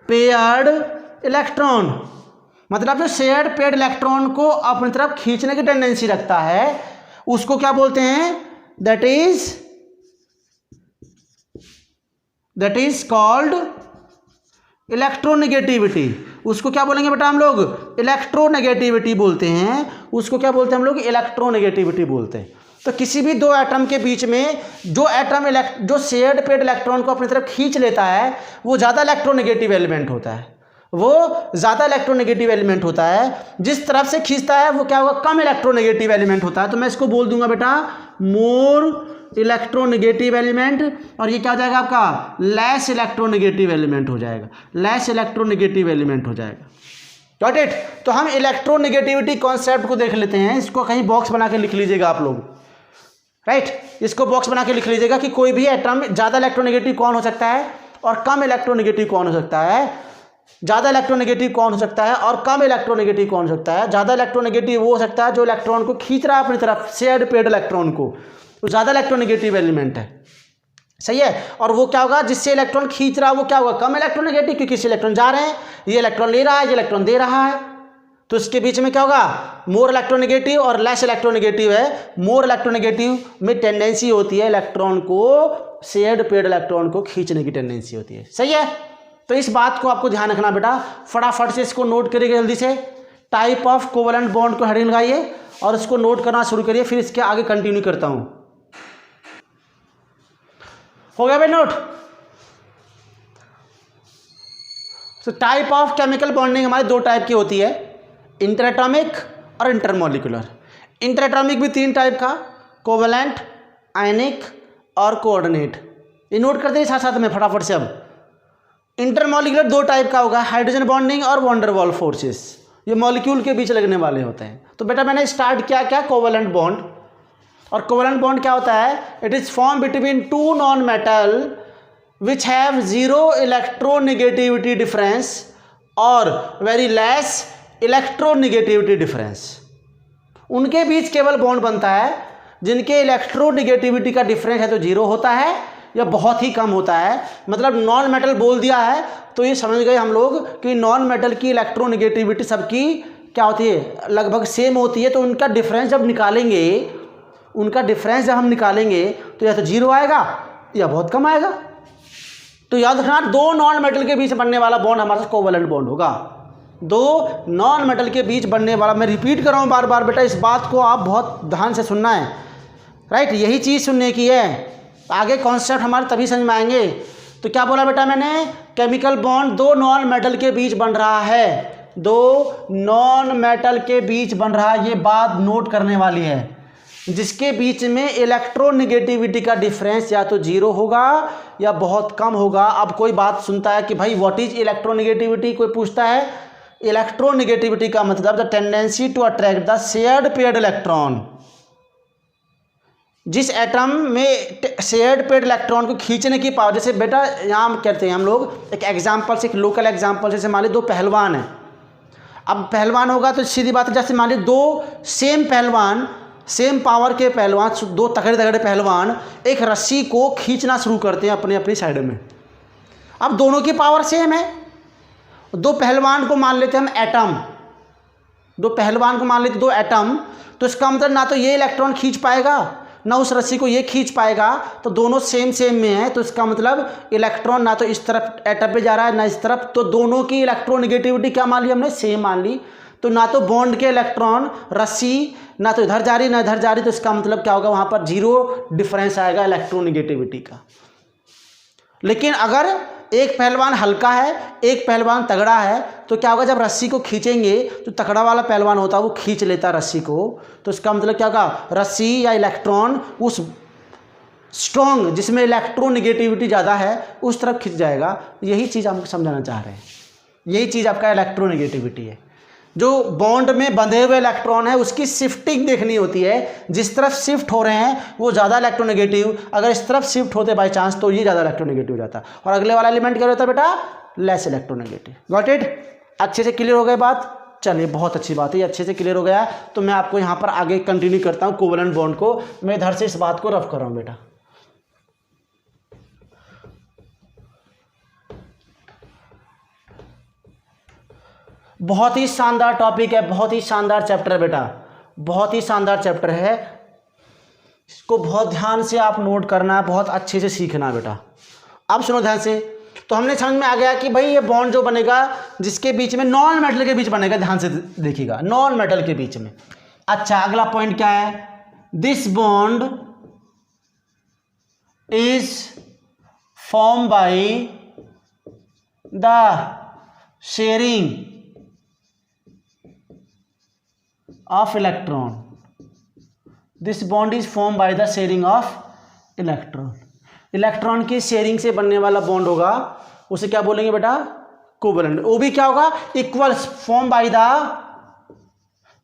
paired electron, मतलब जो शेयर्ड पेयर्ड इलेक्ट्रॉन को अपनी तरफ खींचने की टेंडेंसी रखता है, उसको क्या बोलते हैं? That is called electronegativity. उसको क्या बोलेंगे बेटा हम लोग? इलेक्ट्रोनेगेटिविटी बोलते हैं। उसको क्या बोलते हैं हम लोग? इलेक्ट्रोनेगेटिविटी बोलते हैं। तो किसी भी दो एटम के बीच में जो शेयर्ड पेड इलेक्ट्रॉन को अपनी तरफ खींच लेता है वो ज़्यादा इलेक्ट्रोनेगेटिव एलिमेंट होता है। जिस तरफ से खींचता है वो क्या होगा? कम इलेक्ट्रोनेगेटिव एलिमेंट होता है। तो मैं इसको बोल दूंगा बेटा मोर इलेक्ट्रोनेगेटिव एलिमेंट, और ये क्या हो जाएगा आपका? लेस इलेक्ट्रोनेगेटिव एलिमेंट हो जाएगा। Got it? तो हम इलेक्ट्रोनेगेटिविटी कॉन्सेप्ट को देख लेते हैं। इसको कहीं बॉक्स बना के लिख लीजिएगा आप लोग, राइट? इसको बॉक्स बना के लिख लीजिएगा कि कोई भी एटम ज़्यादा इलेक्ट्रोनेगेटिव कौन हो सकता है और कम इलेक्ट्रोनेगेटिव कौन हो सकता है। ज़्यादा इलेक्ट्रोनेगेटिव कौन हो सकता है और कम इलेक्ट्रोनेगेटिव कौन हो सकता है। ज़्यादा इलेक्ट्रोनेगेटिव वो हो सकता है जो इलेक्ट्रॉन को खींच रहा है अपनी तरफ, शेयर्ड पेड इलेक्ट्रॉन को, वो ज़्यादा इलेक्ट्रोनेगेटिव एलिमेंट है। सही है? और वो क्या होगा? जिससे इलेक्ट्रॉन खींच रहा है वो क्या होगा? कम इलेक्ट्रोनेगेटिव, क्योंकि इससे इलेक्ट्रॉन जा रहे हैं, ये इलेक्ट्रॉन ले रहा है, ये इलेक्ट्रॉन दे रहा है। तो इसके बीच में क्या होगा? मोर इलेक्ट्रोनेगेटिव और लेस इलेक्ट्रोनेगेटिव है। मोर इलेक्ट्रोनेगेटिव में टेंडेंसी होती है इलेक्ट्रॉन को, शेयर्ड पेड इलेक्ट्रॉन को खींचने की टेंडेंसी होती है। सही है? तो इस बात को आपको ध्यान रखना बेटा। फटाफट से इसको नोट करिए जल्दी से। टाइप ऑफ कोवलेंट बॉन्ड को हेडिंग लगाइए और इसको नोट करना शुरू करिए, फिर इसके आगे कंटिन्यू करता हूं। हो गया भाई नोट? तो टाइप ऑफ केमिकल बॉन्डिंग हमारी 2 टाइप की होती है, इंटरएटॉमिक और इंटरमॉलिक्यूलर। इंटरएटॉमिक भी 3 टाइप का, कोवलेंट, आयनिक और कोऑर्डिनेट। ये नोट करते हैं साथ साथ में फटाफट से। अब इंटरमॉलिक्यूलर 2 टाइप का होगा, हाइड्रोजन बॉन्डिंग और वॉन डेर वाल्स फोर्सेस। ये मॉलिक्यूल के बीच लगने वाले होते हैं। तो बेटा मैंने स्टार्ट किया क्या? Covalent bond. और कोवलेंट बॉन्ड क्या होता है? It is form between 2 non metal which have 0 electronegativity difference और वेरी लेस इलेक्ट्रोनेगेटिविटी डिफरेंस। उनके बीच केवल बॉन्ड बनता है जिनके इलेक्ट्रोनेगेटिविटी का डिफरेंस है तो 0 होता है या बहुत ही कम होता है। मतलब नॉन मेटल बोल दिया है तो ये समझ गए हम लोग कि नॉन मेटल की इलेक्ट्रोनेगेटिविटी सबकी क्या होती है? लगभग सेम होती है। तो उनका डिफरेंस जब हम निकालेंगे तो या तो 0 आएगा या बहुत कम आएगा। तो याद रखना 2 नॉन मेटल के बीच बनने वाला बॉन्ड हमारा कोवलेंट बॉन्ड होगा। 2 नॉन मेटल के बीच बनने वाला, मैं रिपीट कर रहा हूँ बार बार बेटा, इस बात को आप बहुत ध्यान से सुनना है, राइट? यही चीज़ सुनने की है, आगे कॉन्सेप्ट हमारे तभी समझ में आएंगे। तो क्या बोला बेटा मैंने? केमिकल बॉन्ड 2 नॉन मेटल के बीच बन रहा है, 2 नॉन मेटल के बीच बन रहा है। ये बात नोट करने वाली है। जिसके बीच में इलेक्ट्रोनेगेटिविटी का डिफरेंस या तो जीरो होगा या बहुत कम होगा। अब कोई बात सुनता है कि भाई व्हाट इज इलेक्ट्रोनेगेटिविटी, कोई पूछता है। इलेक्ट्रोनेगेटिविटी का मतलब the tendency to attract the shared paired electron, जिस एटम में शेयर्ड पेयर्ड इलेक्ट्रॉन को खींचने की पावर। जैसे बेटा यहाँ हम कहते हैं हम लोग एक एग्जाम्पल से, एक लोकल एग्जाम्पल, जैसे मान ली दो पहलवान हैं। अब पहलवान होगा तो सीधी बात है, जैसे मान ली दो सेम पहलवान, सेम पावर के पहलवान, दो तगड़े तगड़े पहलवान एक रस्सी को खींचना शुरू करते हैं अपनी अपनी साइड में। अब दोनों की पावर सेम है। दो पहलवान को मान लेते हैं हम एटम, दो पहलवान को मान लेते दो एटम, तो इसका मतलब ना तो ये इलेक्ट्रॉन खींच पाएगा ना उस रस्सी को ये खींच पाएगा, तो दोनों सेम सेम में है। तो इसका मतलब इलेक्ट्रॉन ना तो इस तरफ एटम पे जा रहा है ना इस तरफ, तो दोनों की इलेक्ट्रोनेगेटिविटी क्या मान ली हमने, सेम मान ली। तो ना तो बॉन्ड के इलेक्ट्रॉन रस्सी ना तो इधर जा रही ना इधर जा रही, तो इसका मतलब क्या होगा, वहाँ पर जीरो डिफरेंस आएगा इलेक्ट्रोनेगेटिविटी का। लेकिन अगर एक पहलवान हल्का है एक पहलवान तगड़ा है, तो क्या होगा, जब रस्सी को खींचेंगे तो तगड़ा वाला पहलवान होता है वो खींच लेता है रस्सी को, तो इसका मतलब क्या होगा, रस्सी या इलेक्ट्रॉन उस स्ट्रॉन्ग जिसमें इलेक्ट्रोनेगेटिविटी ज़्यादा है उस तरफ खिंच जाएगा। यही चीज़ हम समझाना चाह रहे हैं, यही चीज़ आपका इलेक्ट्रोनेगेटिविटी है। जो बॉन्ड में बंधे हुए इलेक्ट्रॉन है उसकी शिफ्टिंग देखनी होती है, जिस तरफ शिफ्ट हो रहे हैं वो ज़्यादा इलेक्ट्रोनेगेटिव, अगर इस तरफ शिफ्ट होते बाई चांस तो ये ज़्यादा इलेक्ट्रोनेगेटिव हो जाता, और अगले वाला एलिमेंट क्या होता है बेटा, लेस इलेक्ट्रोनेगेटिव। Got it? अच्छे से क्लियर हो गई बात? चलिए बहुत अच्छी बात है, ये अच्छे से क्लियर हो गया। तो मैं आपको यहाँ पर आगे कंटिन्यू करता हूँ कोवलेंट बॉन्ड को। मैं इधर से इस बात को रफ कर रहा हूँ बेटा। बहुत ही शानदार टॉपिक है, बहुत ही शानदार चैप्टर है बेटा, बहुत ही शानदार चैप्टर है। इसको बहुत ध्यान से आप नोट करना है, बहुत अच्छे से सीखना है बेटा। अब सुनो ध्यान से। तो हमने समझ में आ गया कि भाई ये बॉन्ड जो बनेगा जिसके बीच में नॉन मेटल के बीच बनेगा, ध्यान से देखिएगा, नॉन मेटल के बीच में। अच्छा अगला पॉइंट क्या है, this bond is form by the sharing of electron. This bond is formed by the sharing of electron. Electron की शेयरिंग से बनने वाला बॉन्ड होगा उसे क्या बोलेंगे बेटा, कोवलेंट। वो भी क्या होगा, equal, form by the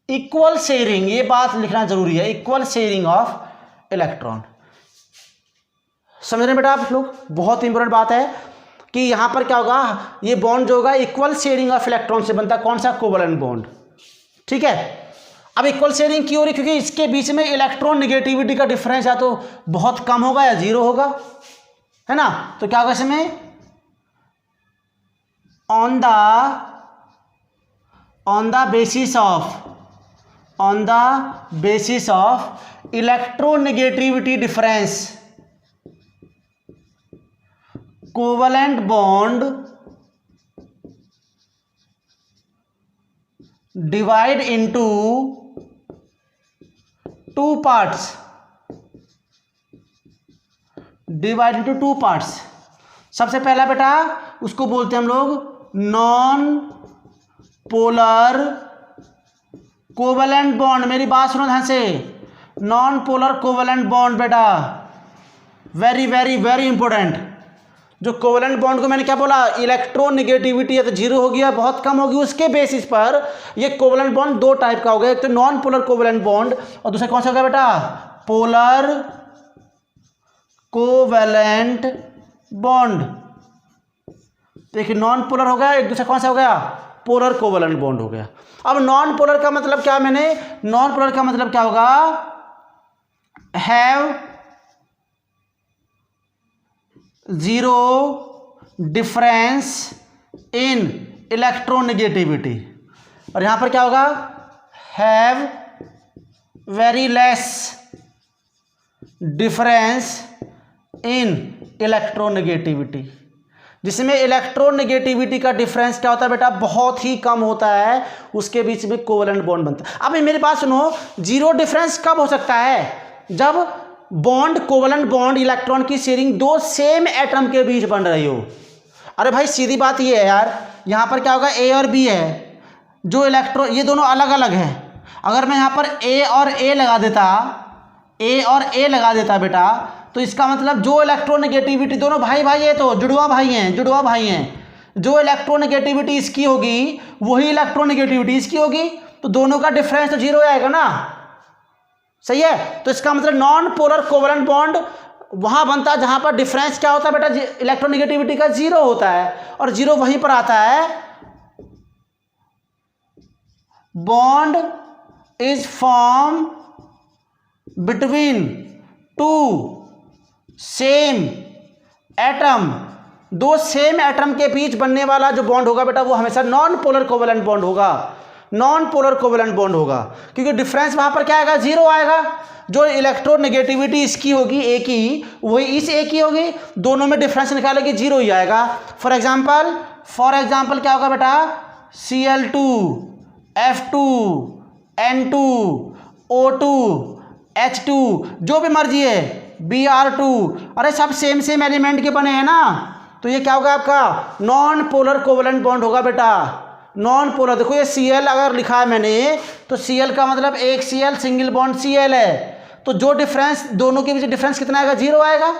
equal sharing, ये बात लिखना जरूरी है, इक्वल शेयरिंग ऑफ इलेक्ट्रॉन। समझ रहे हैं बेटा आप लोग? बहुत इंपॉर्टेंट बात है कि यहां पर क्या होगा, ये बॉन्ड जो होगा इक्वल शेयरिंग ऑफ इलेक्ट्रॉन से बनता है। कौन सा, कोवलेंट बॉन्ड। ठीक है, अब इक्वल शेयरिंग क्यों हो रही, क्योंकि इसके बीच में इलेक्ट्रॉन नेगेटिविटी का डिफरेंस या तो बहुत कम होगा या जीरो होगा, है ना। तो क्या होगा इसमें, on the basis of electronegativity difference, covalent bond divide into two parts, divide into two parts. सबसे पहला बेटा उसको बोलते हैं हम लोग नॉन पोलर कोवलेंट बॉन्ड। मेरी बात सुनो ध्यान से, नॉन पोलर कोवलेंट बॉन्ड बेटा, वेरी वेरी वेरी इंपॉर्टेंट। जो कोवलेंट बॉन्ड को मैंने क्या बोला, इलेक्ट्रोनेगेटिविटी या तो जीरो होगी या बहुत कम होगी, उसके बेसिस पर ये कोवलेंट बॉन्ड दो टाइप का होगा, एक तो नॉन पोलर कोवलेंट बॉन्ड और दूसरा कौन सा होगा बेटा, पोलर कोवलेंट बॉन्ड। देखिए नॉन पोलर हो गया, एक दूसरा कौन सा हो गया, पोलर कोवलेंट बॉन्ड हो गया। अब नॉन पोलर का मतलब क्या, मैंने नॉन पोलर का मतलब क्या होगा, have zero difference in electronegativity, और यहां पर क्या होगा, have very less difference in electronegativity, जिसमें इलेक्ट्रोनेगेटिविटी का डिफरेंस क्या होता है बेटा, बहुत ही कम होता है, उसके बीच में कोवलेंट बॉन्ड बनता है। अब मेरी बात सुनो, जीरो डिफरेंस कब हो सकता है, जब बॉन्ड, कोवलेंट बॉन्ड, इलेक्ट्रॉन की शेयरिंग दो सेम एटम के बीच बन रही हो। अरे भाई सीधी बात ये है यार, यहाँ पर क्या होगा, ए और बी है, जो इलेक्ट्रॉन ये दोनों अलग अलग हैं। अगर मैं यहाँ पर ए और ए लगा देता ए और ए लगा देता बेटा, तो इसका मतलब जो इलेक्ट्रोनेगेटिविटी, दोनों भाई भाई है तो जुड़वा भाई हैं, जो इलेक्ट्रोनेगेटिविटी इसकी होगी वही इलेक्ट्रोनेगेटिविटी इसकी होगी, तो दोनों का डिफरेंस तो जीरो आएगा ना, सही है। तो इसका मतलब नॉन पोलर कोवलेंट बॉन्ड वहां बनता है जहां पर डिफरेंस क्या होता है बेटा, इलेक्ट्रोनेगेटिविटी का जीरो होता है, और जीरो वहीं पर आता है। Bond is form between two same atom, दो सेम एटम के बीच बनने वाला जो बॉन्ड होगा बेटा वो हमेशा नॉन पोलर कोवलेंट बॉन्ड होगा, नॉन पोलर कोवलेंट बॉन्ड होगा, क्योंकि डिफरेंस वहां पर क्या आएगा, जीरो आएगा। जो इलेक्ट्रोनेगेटिविटी इसकी होगी ए की, वही इस ए की होगी, दोनों में डिफरेंस निकालेगी जीरो ही आएगा। फॉर एग्जाम्पल क्या होगा बेटा, Cl2, F2, N2, O2, H2, जो भी मर्जी है, Br2, अरे सब सेम एलिमेंट के बने हैं ना, तो ये क्या होगा आपका नॉन पोलर कोवलेंट बॉन्ड होगा बेटा, नॉन पोलर। देखो ये Cl अगर लिखा है मैंने, तो Cl का मतलब एक Cl सिंगल बॉन्ड Cl है, तो जो डिफरेंस दोनों के बीच डिफरेंस कितना आएगा, जीरो आएगा।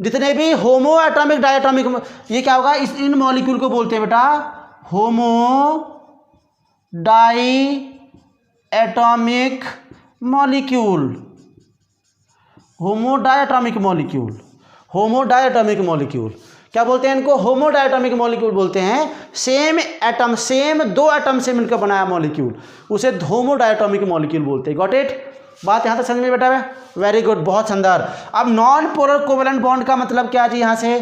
जितने भी होमो एटॉमिक डायटॉमिक, ये क्या होगा, इन मॉलिक्यूल को बोलते हैं बेटा होमो डाई एटॉमिक मॉलिक्यूल, होमो डायटॉमिक मॉलिक्यूल, होमो डायटॉमिक मॉलिक्यूल क्या बोलते हैं इनको, होमो डायटॉमिक मॉलिक्यूल बोलते हैं। सेम एटम, सेम दो एटम से मिलकर बनाया मॉलिक्यूल, उसे होमो डायटॉमिक मॉलिक्यूल बोलते हैं। गॉट इट, बात यहाँ तक समझ में बेटा है, वेरी गुड, बहुत शानदार। अब नॉन पोलर कोवलेंट बॉन्ड का मतलब क्या जी, यहाँ से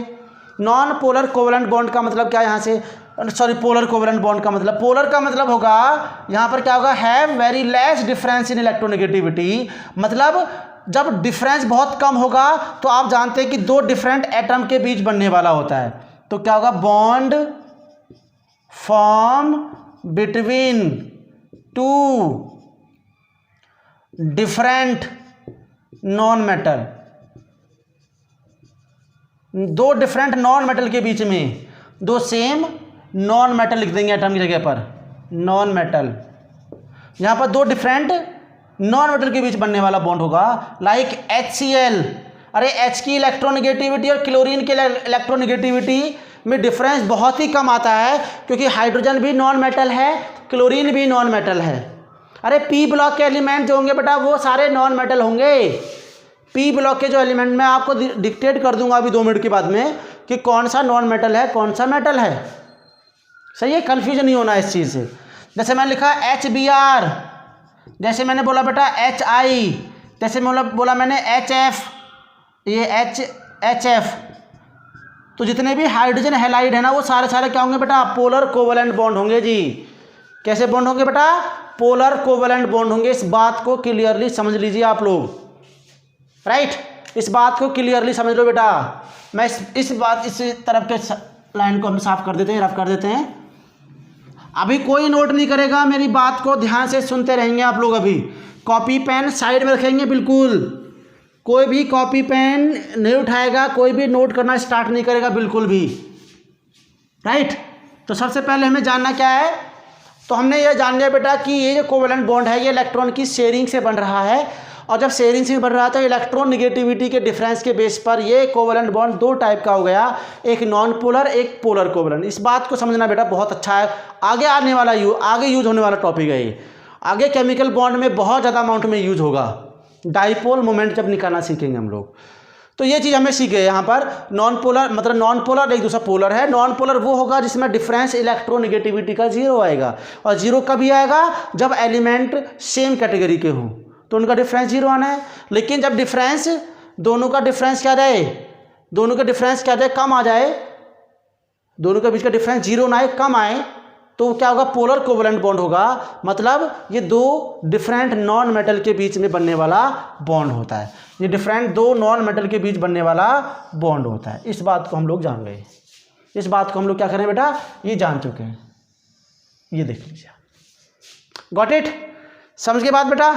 नॉन पोलर कोवलेंट बॉन्ड का मतलब क्या, यहाँ से सॉरी पोलर कोवलेंट बॉन्ड का मतलब, पोलर का मतलब होगा यहाँ पर क्या होगा, have very less difference in electronegativity, मतलब जब डिफरेंस बहुत कम होगा तो आप जानते हैं कि दो डिफरेंट एटम के बीच बनने वाला होता है, तो क्या होगा, bond form between two different non metal, दो डिफरेंट नॉन मेटल के बीच में, दो सेम नॉन मेटल लिख देंगे एटम की जगह पर, नॉन मेटल, यहां पर दो डिफरेंट नॉन मेटल के बीच बनने वाला बॉन्ड होगा, लाइक HCl। अरे H की इलेक्ट्रोनेगेटिविटी और क्लोरीन की इलेक्ट्रोनेगेटिविटी में डिफरेंस बहुत ही कम आता है, क्योंकि हाइड्रोजन भी नॉन मेटल है, क्लोरीन भी नॉन मेटल है। अरे P ब्लॉक के एलिमेंट जो होंगे बेटा वो सारे नॉन मेटल होंगे। P ब्लॉक के जो एलिमेंट मैं आपको डिक्टेट कर दूंगा अभी 2 मिनट के बाद में कि कौन सा नॉन मेटल है कौन सा मेटल है, सही है, कन्फ्यूजन नहीं होना इस चीज़ से। जैसे मैंने लिखा HBr, जैसे मैंने बोला बेटा HI, जैसे बोला मैंने HF, ये HF, तो जितने भी हाइड्रोजन हैलाइड है ना वो सारे क्या होंगे बेटा, पोलर कोवलेंट बॉन्ड होंगे जी। कैसे बॉन्ड होंगे बेटा, पोलर कोवलेंट बॉन्ड होंगे। इस बात को क्लियरली समझ लीजिए आप लोग, राइट, इस बात को क्लियरली समझ लो बेटा। मैं इस तरफ के लाइन को हम साफ कर देते हैं, रफ कर देते हैं। अभी कोई नोट नहीं करेगा, मेरी बात को ध्यान से सुनते रहेंगे आप लोग। अभी कॉपी पेन साइड में रखेंगे, बिल्कुल कोई भी कॉपी पेन नहीं उठाएगा, कोई भी नोट करना स्टार्ट नहीं करेगा बिल्कुल भी, राइट। तो सबसे पहले हमें जानना क्या है, तो हमने ये जान लिया बेटा कि ये जो कोवलेंट बॉन्ड है ये इलेक्ट्रॉन की शेयरिंग से बन रहा है, और जब शेयरिंग से बन रहा था इलेक्ट्रॉन निगेटिविटी के डिफरेंस के बेस पर ये कोवलेंट बॉन्ड दो टाइप का हो गया, एक नॉन पोलर एक पोलर कोवलेंट। इस बात को समझना बेटा बहुत अच्छा है, आगे आने वाला आगे यूज होने वाला टॉपिक है ये, आगे केमिकल बॉन्ड में बहुत ज़्यादा अमाउंट में यूज होगा, डाइपोल मोमेंट जब निकालना सीखेंगे हम लोग। तो ये चीज़ हमें सीखे यहाँ पर। नॉन पोलर मतलब नॉन पोलर एक दूसरा पोलर है, नॉन पोलर वो होगा जिसमें डिफरेंस इलेक्ट्रोनेगेटिविटी का जीरो आएगा, और जीरो कभी आएगा जब एलिमेंट सेम कैटेगरी के हों तो उनका डिफरेंस जीरो आना है। लेकिन जब डिफरेंस दोनों का डिफरेंस क्या जाए, दोनों का डिफरेंस क्या जाए, कम आ जाए, दोनों के बीच का डिफरेंस जीरो ना आए, कम आए, तो क्या होगा, पोलर कोवलेंट बॉन्ड होगा। मतलब ये दो डिफरेंट नॉन मेटल के बीच में बनने वाला बॉन्ड होता है, ये डिफरेंट दो नॉन मेटल के बीच बनने वाला बॉन्ड होता है। इस बात को हम लोग जान गए, इस बात को हम लोग क्या करें बेटा, ये जान चुके हैं, ये देख लीजिए। गॉट इट, समझ के बाद बेटा,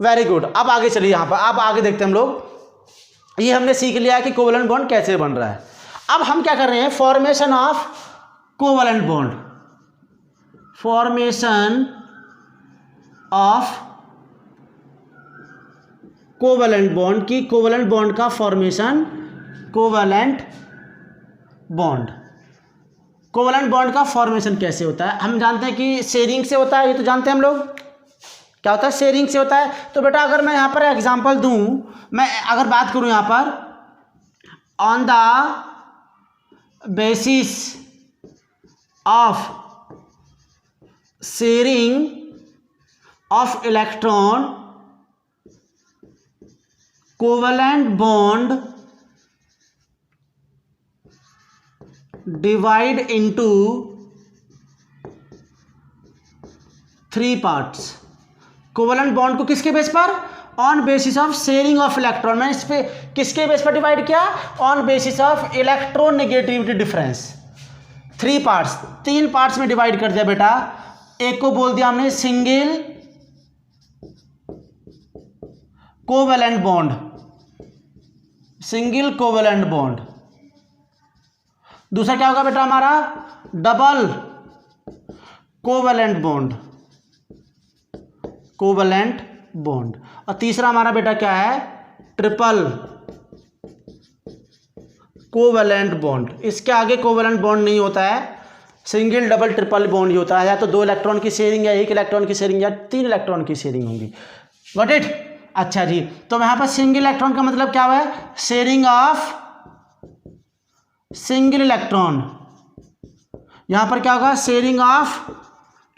वेरी गुड। अब आगे चलिए, यहाँ पर अब आगे देखते हैं हम लोग। ये हमने सीख लिया कि कोवलेंट बॉन्ड कैसे बन रहा है। अब हम क्या कर रहे हैं, formation of covalent bond, formation of covalent bond की कोवैलेंट बॉन्ड का formation, covalent bond, covalent bond का फॉर्मेशन कैसे होता है? हम जानते हैं कि शेयरिंग से होता है, ये तो जानते हैं हम लोग। क्या होता है? शेयरिंग से होता है। तो बेटा अगर मैं यहाँ पर एग्जांपल दूं, मैं अगर बात करूं यहाँ पर on the basis of sharing of electron, covalent bond divide into 3 parts. Covalent bond को किसके बेस पर? On basis of sharing of electron. मैंने इस पे किसके बेस पर डिवाइड किया? On basis of electronegativity difference. 3 parts, 3 parts में डिवाइड कर दिया बेटा। एक को बोल दिया हमने single covalent bond, single covalent bond. दूसरा क्या होगा बेटा हमारा? Double covalent bond, covalent bond. और तीसरा हमारा बेटा क्या है? Triple covalent bond. इसके आगे कोवैलेंट बॉन्ड नहीं होता है, सिंगल डबल ट्रिपल बॉन्ड ही होता है। या तो 2 इलेक्ट्रॉन की शेयरिंग, या 1 इलेक्ट्रॉन की शेयरिंग, या 3 इलेक्ट्रॉन की शेयरिंग होंगी। Got it? अच्छा जी, तो यहाँ पर सिंगल इलेक्ट्रॉन का मतलब क्या हुआ है? Sharing of single electron. यहाँ पर क्या होगा? शेयरिंग ऑफ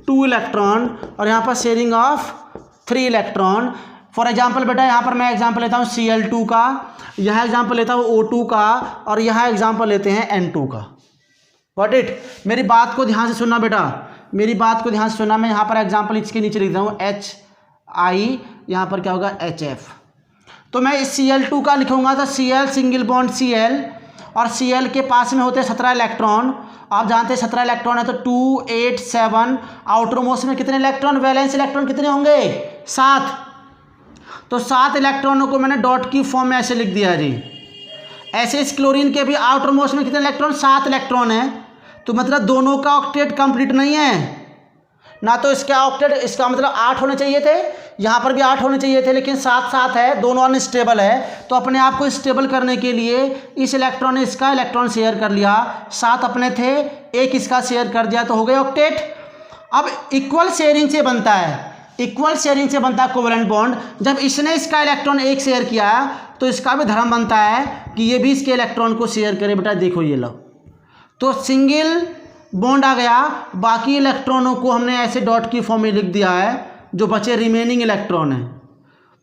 2 इलेक्ट्रॉन, और यहाँ पर sharing of 3 electron. For example बेटा यहाँ पर मैं एग्जाम्पल लेता हूँ Cl2 का, यह एग्जाम्पल लेता हूँ O2 का, और यह एग्जाम्पल लेते हैं N2 का। What it? मेरी बात को ध्यान से सुनना बेटा, मेरी बात को ध्यान से सुनना। मैं यहाँ पर एग्जाम्पल इसके नीचे लिखता हूँ HI, यहाँ पर क्या होगा? HF। तो मैं इस Cl2 का लिखूंगा तो Cl सिंगल बॉन्ड Cl, और Cl के पास में होते हैं 17 इलेक्ट्रॉन। आप जानते हैं 17 इलेक्ट्रॉन है तो 2, 8, 7। आउटर मोस्ट में कितने इलेक्ट्रॉन? वैलेंस इलेक्ट्रॉन कितने होंगे? 7। तो 7 इलेक्ट्रॉनों को मैंने डॉट की फॉर्म में ऐसे लिख दिया जी। ऐसे इस क्लोरीन के भी आउटर मोस्ट में कितने इलेक्ट्रॉन? 7 इलेक्ट्रॉन है। तो मतलब दोनों का ऑक्टेट कंप्लीट नहीं है ना, तो इसका ऑक्टेट, इसका मतलब 8 होने चाहिए थे, यहाँ पर भी 8 होने चाहिए थे, लेकिन 7 है, दोनों अनस्टेबल है। तो अपने आप को स्टेबल करने के लिए इस इलेक्ट्रॉन ने इसका इलेक्ट्रॉन शेयर कर लिया, 7 अपने थे, 1 इसका शेयर कर दिया, तो हो गए ऑक्टेट। अब इक्वल शेयरिंग से बनता है, इक्वल शेयरिंग से बनता है कोवैलेंट बॉन्ड। जब इसने इसका इलेक्ट्रॉन 1 शेयर किया तो इसका भी धर्म बनता है कि ये भी इसके इलेक्ट्रॉन को शेयर करे। बेटा देखो ये लो, तो सिंगल बॉन्ड आ गया, बाकी इलेक्ट्रॉनों को हमने ऐसे डॉट की फॉर्म में लिख दिया है, जो बचे रिमेनिंग इलेक्ट्रॉन है।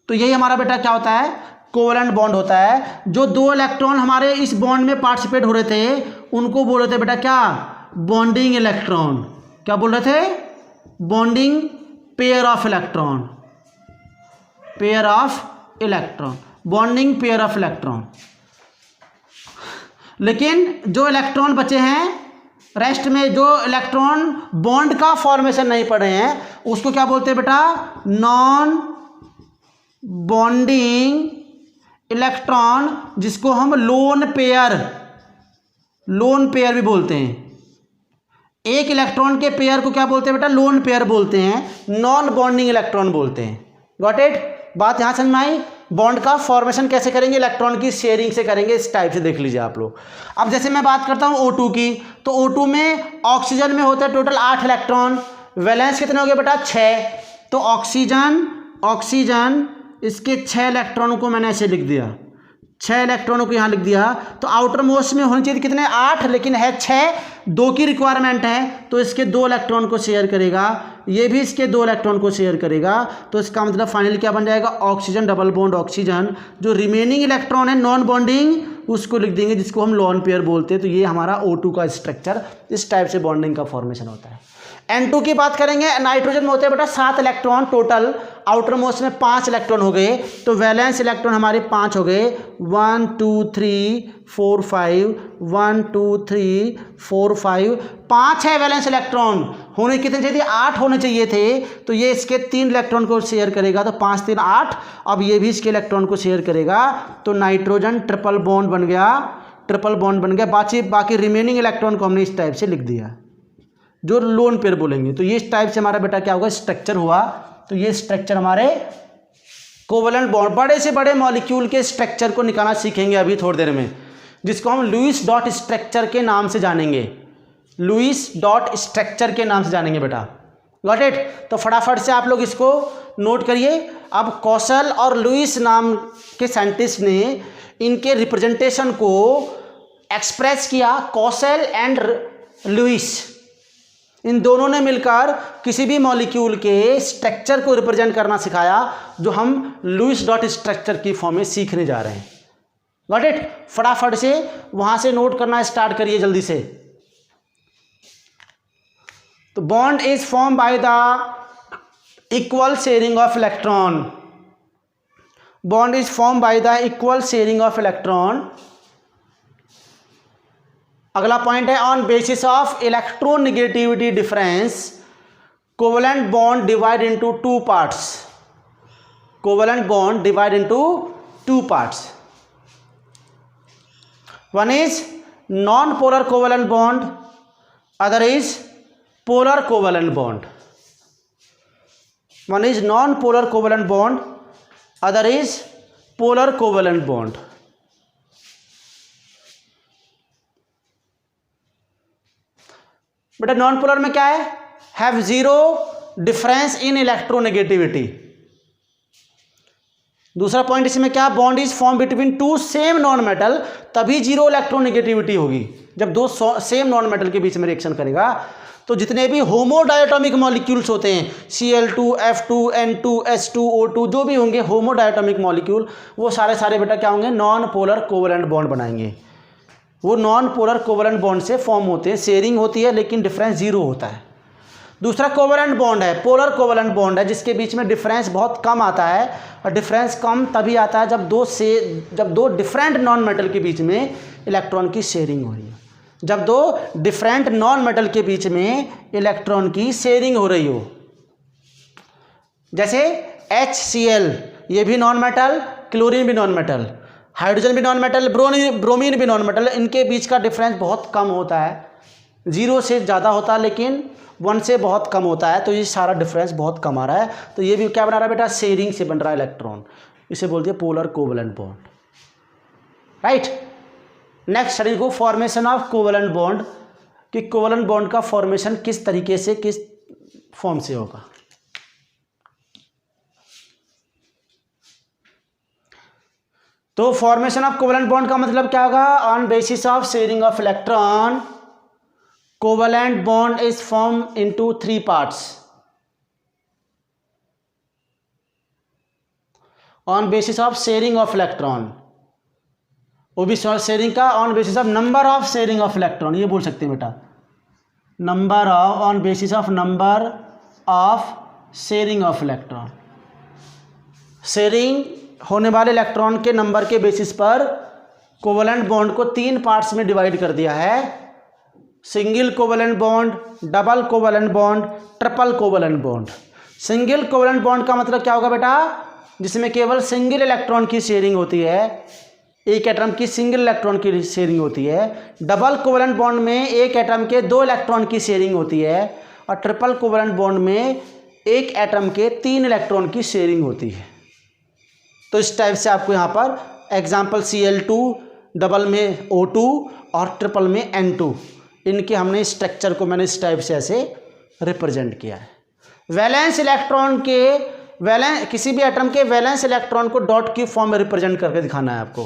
तो यही हमारा बेटा क्या होता है? कोवैलेंट बॉन्ड होता है। जो 2 इलेक्ट्रॉन हमारे इस बॉन्ड में पार्टिसिपेट हो रहे थे उनको बोल रहे थे बेटा क्या? Bonding electron. क्या बोल रहे थे? Bonding pair of electron, pair of electron, bonding pair of electron. लेकिन जो इलेक्ट्रॉन बचे हैं, रेस्ट में जो इलेक्ट्रॉन बॉन्ड का फॉर्मेशन नहीं पड़ रहे हैं, उसको क्या बोलते हैं बेटा? नॉन बॉन्डिंग इलेक्ट्रॉन, जिसको हम लोन पेयर, लोन पेयर भी बोलते हैं। एक इलेक्ट्रॉन के पेयर को क्या बोलते हैं बेटा? लोन पेयर बोलते हैं, नॉन बॉन्डिंग इलेक्ट्रॉन बोलते हैं। Got it? बात यहाँ समझ में आई? बॉन्ड का फॉर्मेशन कैसे करेंगे? इलेक्ट्रॉन की शेयरिंग से करेंगे। इस टाइप से देख लीजिए आप लोग। अब जैसे मैं बात करता हूँ O2 की, तो O2 में ऑक्सीजन में होते हैं टोटल 8 इलेक्ट्रॉन, वैलेंस कितने हो गए बेटा? 6। तो ऑक्सीजन इसके 6 इलेक्ट्रॉनों को मैंने ऐसे लिख दिया, 6 इलेक्ट्रॉनों को यहाँ लिख दिया। तो आउटर मोस्ट में होने चाहिए कितने? 8, लेकिन है 6, 2 की रिक्वायरमेंट है, तो इसके 2 इलेक्ट्रॉन को शेयर करेगा, ये भी इसके 2 इलेक्ट्रॉन को शेयर करेगा। तो इसका मतलब फाइनली क्या बन जाएगा? Oxygen, double bond oxygen. जो रिमेनिंग इलेक्ट्रॉन है नॉन बॉन्डिंग, उसको लिख देंगे, जिसको हम लोन पेयर बोलते हैं। तो ये हमारा O2 का स्ट्रक्चर, इस टाइप से बॉन्डिंग का फॉर्मेशन होता है। N2 की बात करेंगे, नाइट्रोजन में होते हैं बेटा 7 इलेक्ट्रॉन टोटल, आउटर मोस्ट में 5 इलेक्ट्रॉन हो गए, तो वैलेंस इलेक्ट्रॉन हमारे 5 हो गए। 1 2 3 4 5, 1 2 3 4 5, 5 है वैलेंस इलेक्ट्रॉन। होने कितने चाहिए? 8 होने चाहिए थे। तो ये इसके 3 इलेक्ट्रॉन को शेयर करेगा, तो 5 3 8। अब ये भी इसके इलेक्ट्रॉन को शेयर करेगा, तो नाइट्रोजन ट्रिपल बॉन्ड बन गया, ट्रिपल बॉन्ड बन गया। बाकी रिमेनिंग इलेक्ट्रॉन को हमने इस टाइप से लिख दिया, जो लोन पेयर बोलेंगे। तो ये इस टाइप से हमारा बेटा क्या होगा? स्ट्रक्चर हुआ। तो ये स्ट्रक्चर हमारे कोवलेंट बॉन्ड, बड़े से बड़े मॉलिक्यूल के स्ट्रक्चर को निकालना सीखेंगे अभी थोड़ी देर में, जिसको हम लुईस डॉट स्ट्रक्चर के नाम से जानेंगे, लुईस डॉट स्ट्रक्चर के नाम से जानेंगे बेटा। Got it? तो फटाफट से आप लोग इसको नोट करिए। अब कौशल और लुईस नाम के साइंटिस्ट ने इनके रिप्रेजेंटेशन को एक्सप्रेस किया। कौशल एंड लुईस, इन दोनों ने मिलकर किसी भी मॉलिक्यूल के स्ट्रक्चर को रिप्रेजेंट करना सिखाया, जो हम लुईस डॉट स्ट्रक्चर की फॉर्म में सीखने जा रहे हैं। Got it? फटाफट से वहां से नोट करना स्टार्ट करिए जल्दी से। तो bond is form by the equal sharing of electron, bond is form by the equal sharing of electron. अगला पॉइंट है on basis of electronegativity difference covalent bond divide into two parts, covalent bond divide into two parts. One is non polar covalent bond, other is polar covalent bond. One is non-polar covalent bond, other is polar covalent bond. बेटा non polar में क्या है? Have zero difference in electronegativity. दूसरा point इसमें क्या? Bond is form between two same non metal, तभी zero electronegativity होगी जब दो सेम नॉन मेटल के बीच में रिएक्शन करेगा। तो जितने भी होमोडायटोमिक मॉलिक्यूल्स होते हैं, Cl2, F2, N2, H2, O2, जो भी होंगे होमोडायटोमिक मॉलिक्यूल, वो सारे बेटा क्या होंगे? नॉन पोलर कोवलेंट बॉन्ड बनाएंगे। वो नॉन पोलर कोवलेंट बॉन्ड से फॉर्म होते हैं, शेयरिंग होती है लेकिन डिफरेंस जीरो होता है। दूसरा कोवलेंट बॉन्ड है, पोलर कोवलेंट बॉन्ड है, जिसके बीच में डिफरेंस बहुत कम आता है, और डिफरेंस कम तभी आता है जब दो डिफरेंट नॉन मेटल के बीच में इलेक्ट्रॉन की शेयरिंग हो रही है, जब दो डिफरेंट नॉन मेटल के बीच में इलेक्ट्रॉन की शेयरिंग हो रही हो। जैसे HCl, ये भी नॉन मेटल, क्लोरीन भी नॉन मेटल, हाइड्रोजन भी नॉन मेटल, ब्रोमीन भी नॉन मेटल, इनके बीच का डिफरेंस बहुत कम होता है, 0 से ज़्यादा होता है लेकिन 1 से बहुत कम होता है। तो ये सारा डिफरेंस बहुत कम आ रहा है, तो ये भी क्या बना रहा है बेटा? शेयरिंग से बन रहा है इलेक्ट्रॉन, इसे बोलते हैं polar covalent bond. Right? Next study को फॉर्मेशन ऑफ कोवलेंट बॉन्ड, कि कोवलेंट बॉन्ड का फॉर्मेशन किस तरीके से, किस फॉर्म से होगा। तो फॉर्मेशन ऑफ कोवलेंट बॉन्ड का मतलब क्या होगा? On basis of sharing of electron covalent bond is form into 3 parts. On basis of sharing of electron, वो भी शेयरिंग का on basis of number of sharing of electron, ये बोल सकते हैं बेटा, number of, on basis of number of sharing of electron. Sharing होने वाले इलेक्ट्रॉन के नंबर के बेसिस पर कोवलेंट बॉन्ड को 3 पार्ट्स में डिवाइड कर दिया है, single covalent bond, double covalent bond, triple covalent bond. Single covalent bond का मतलब क्या होगा बेटा? जिसमें केवल सिंगल इलेक्ट्रॉन की शेयरिंग होती है, एक एटम की सिंगल इलेक्ट्रॉन की शेयरिंग होती है। डबल कोवलेंट बॉन्ड में एक एटम के 2 इलेक्ट्रॉन की शेयरिंग होती है, और ट्रिपल कोवलेंट बॉन्ड में एक एटम के 3 इलेक्ट्रॉन की शेयरिंग होती है। तो इस टाइप से आपको यहाँ पर एग्जाम्पल Cl2, डबल में O2 और ट्रिपल में N2, इनके हमने स्ट्रक्चर को मैंने इस टाइप से ऐसे रिप्रेजेंट किया है। वैलेंस इलेक्ट्रॉन के किसी भी एटम के वैलेंस इलेक्ट्रॉन को डॉट की फॉर्म में रिप्रेजेंट करके दिखाना है आपको।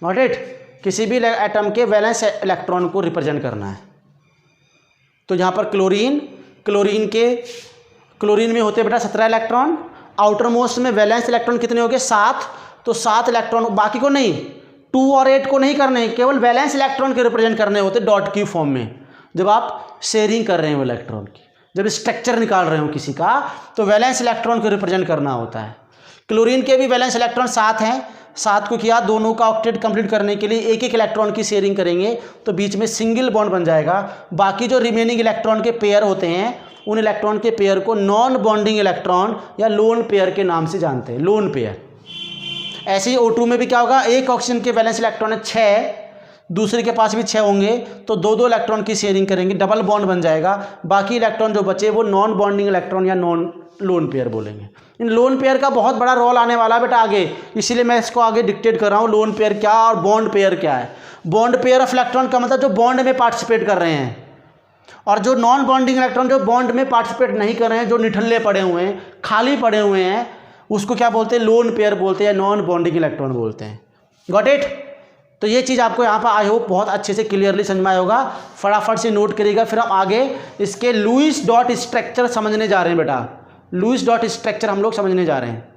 Not it? किसी भी एटम के वैलेंस इलेक्ट्रॉन को रिप्रेजेंट करना है। तो यहाँ पर क्लोरीन में होते बेटा 17 इलेक्ट्रॉन, आउटर मोस्ट में वैलेंस इलेक्ट्रॉन कितने हो गए? 7। तो 7 इलेक्ट्रॉन, बाकी को नहीं, 2 और 8 को नहीं करने, केवल वैलेंस इलेक्ट्रॉन के रिप्रेजेंट करने होते डॉट की फॉर्म में। जब आप शेयरिंग कर रहे हो इलेक्ट्रॉन की, जब स्ट्रक्चर निकाल रहे हो किसी का, तो वैलेंस इलेक्ट्रॉन को रिप्रेजेंट करना होता है। क्लोरीन के भी वैलेंस इलेक्ट्रॉन 7 हैं, 7 को किया, दोनों का ऑक्टेट कंप्लीट करने के लिए एक इलेक्ट्रॉन की शेयरिंग करेंगे, तो बीच में सिंगल बॉन्ड बन जाएगा। बाकी जो रिमेनिंग इलेक्ट्रॉन के पेयर होते हैं, उन इलेक्ट्रॉन के पेयर को नॉन बॉन्डिंग इलेक्ट्रॉन या लोन पेयर के नाम से जानते हैं, लोन पेयर। ऐसे ही O2 में भी क्या होगा? एक ऑक्सीजन के वैलेंस इलेक्ट्रॉन है 6, दूसरे के पास भी 6 होंगे, तो 2 इलेक्ट्रॉन की शेयरिंग करेंगे, डबल बॉन्ड बन जाएगा। बाकी इलेक्ट्रॉन जो बचे वो नॉन बॉन्डिंग इलेक्ट्रॉन या नॉन लोन पेयर बोलेंगे। इन लोन पेयर का बहुत बड़ा रोल आने वाला है बेटा आगे, इसीलिए मैं इसको आगे डिक्टेट कर रहा हूँ। लोन पेयर क्या और बॉन्ड पेयर क्या है। बॉन्ड पेयर ऑफ इलेक्ट्रॉन का मतलब जो बॉन्ड में पार्टिसिपेट कर रहे हैं, और जो नॉन बॉन्डिंग इलेक्ट्रॉन जो बॉन्ड में पार्टिसिपेट नहीं कर रहे हैं, जो निठल्ले पड़े हुए हैं, खाली पड़े हुए हैं, उसको क्या बोलते हैं, लोन पेयर बोलते हैं या नॉन बॉन्डिंग इलेक्ट्रॉन बोलते हैं। Got it. तो ये चीज़ आपको यहाँ पर आई होप बहुत अच्छे से क्लियरली समझ में आया होगा। फटाफट से नोट करिएगा, फिर हम आगे इसके लुईस डॉट स्ट्रक्चर समझने जा रहे हैं बेटा। लुईस डॉट स्ट्रक्चर हम लोग समझने जा रहे हैं।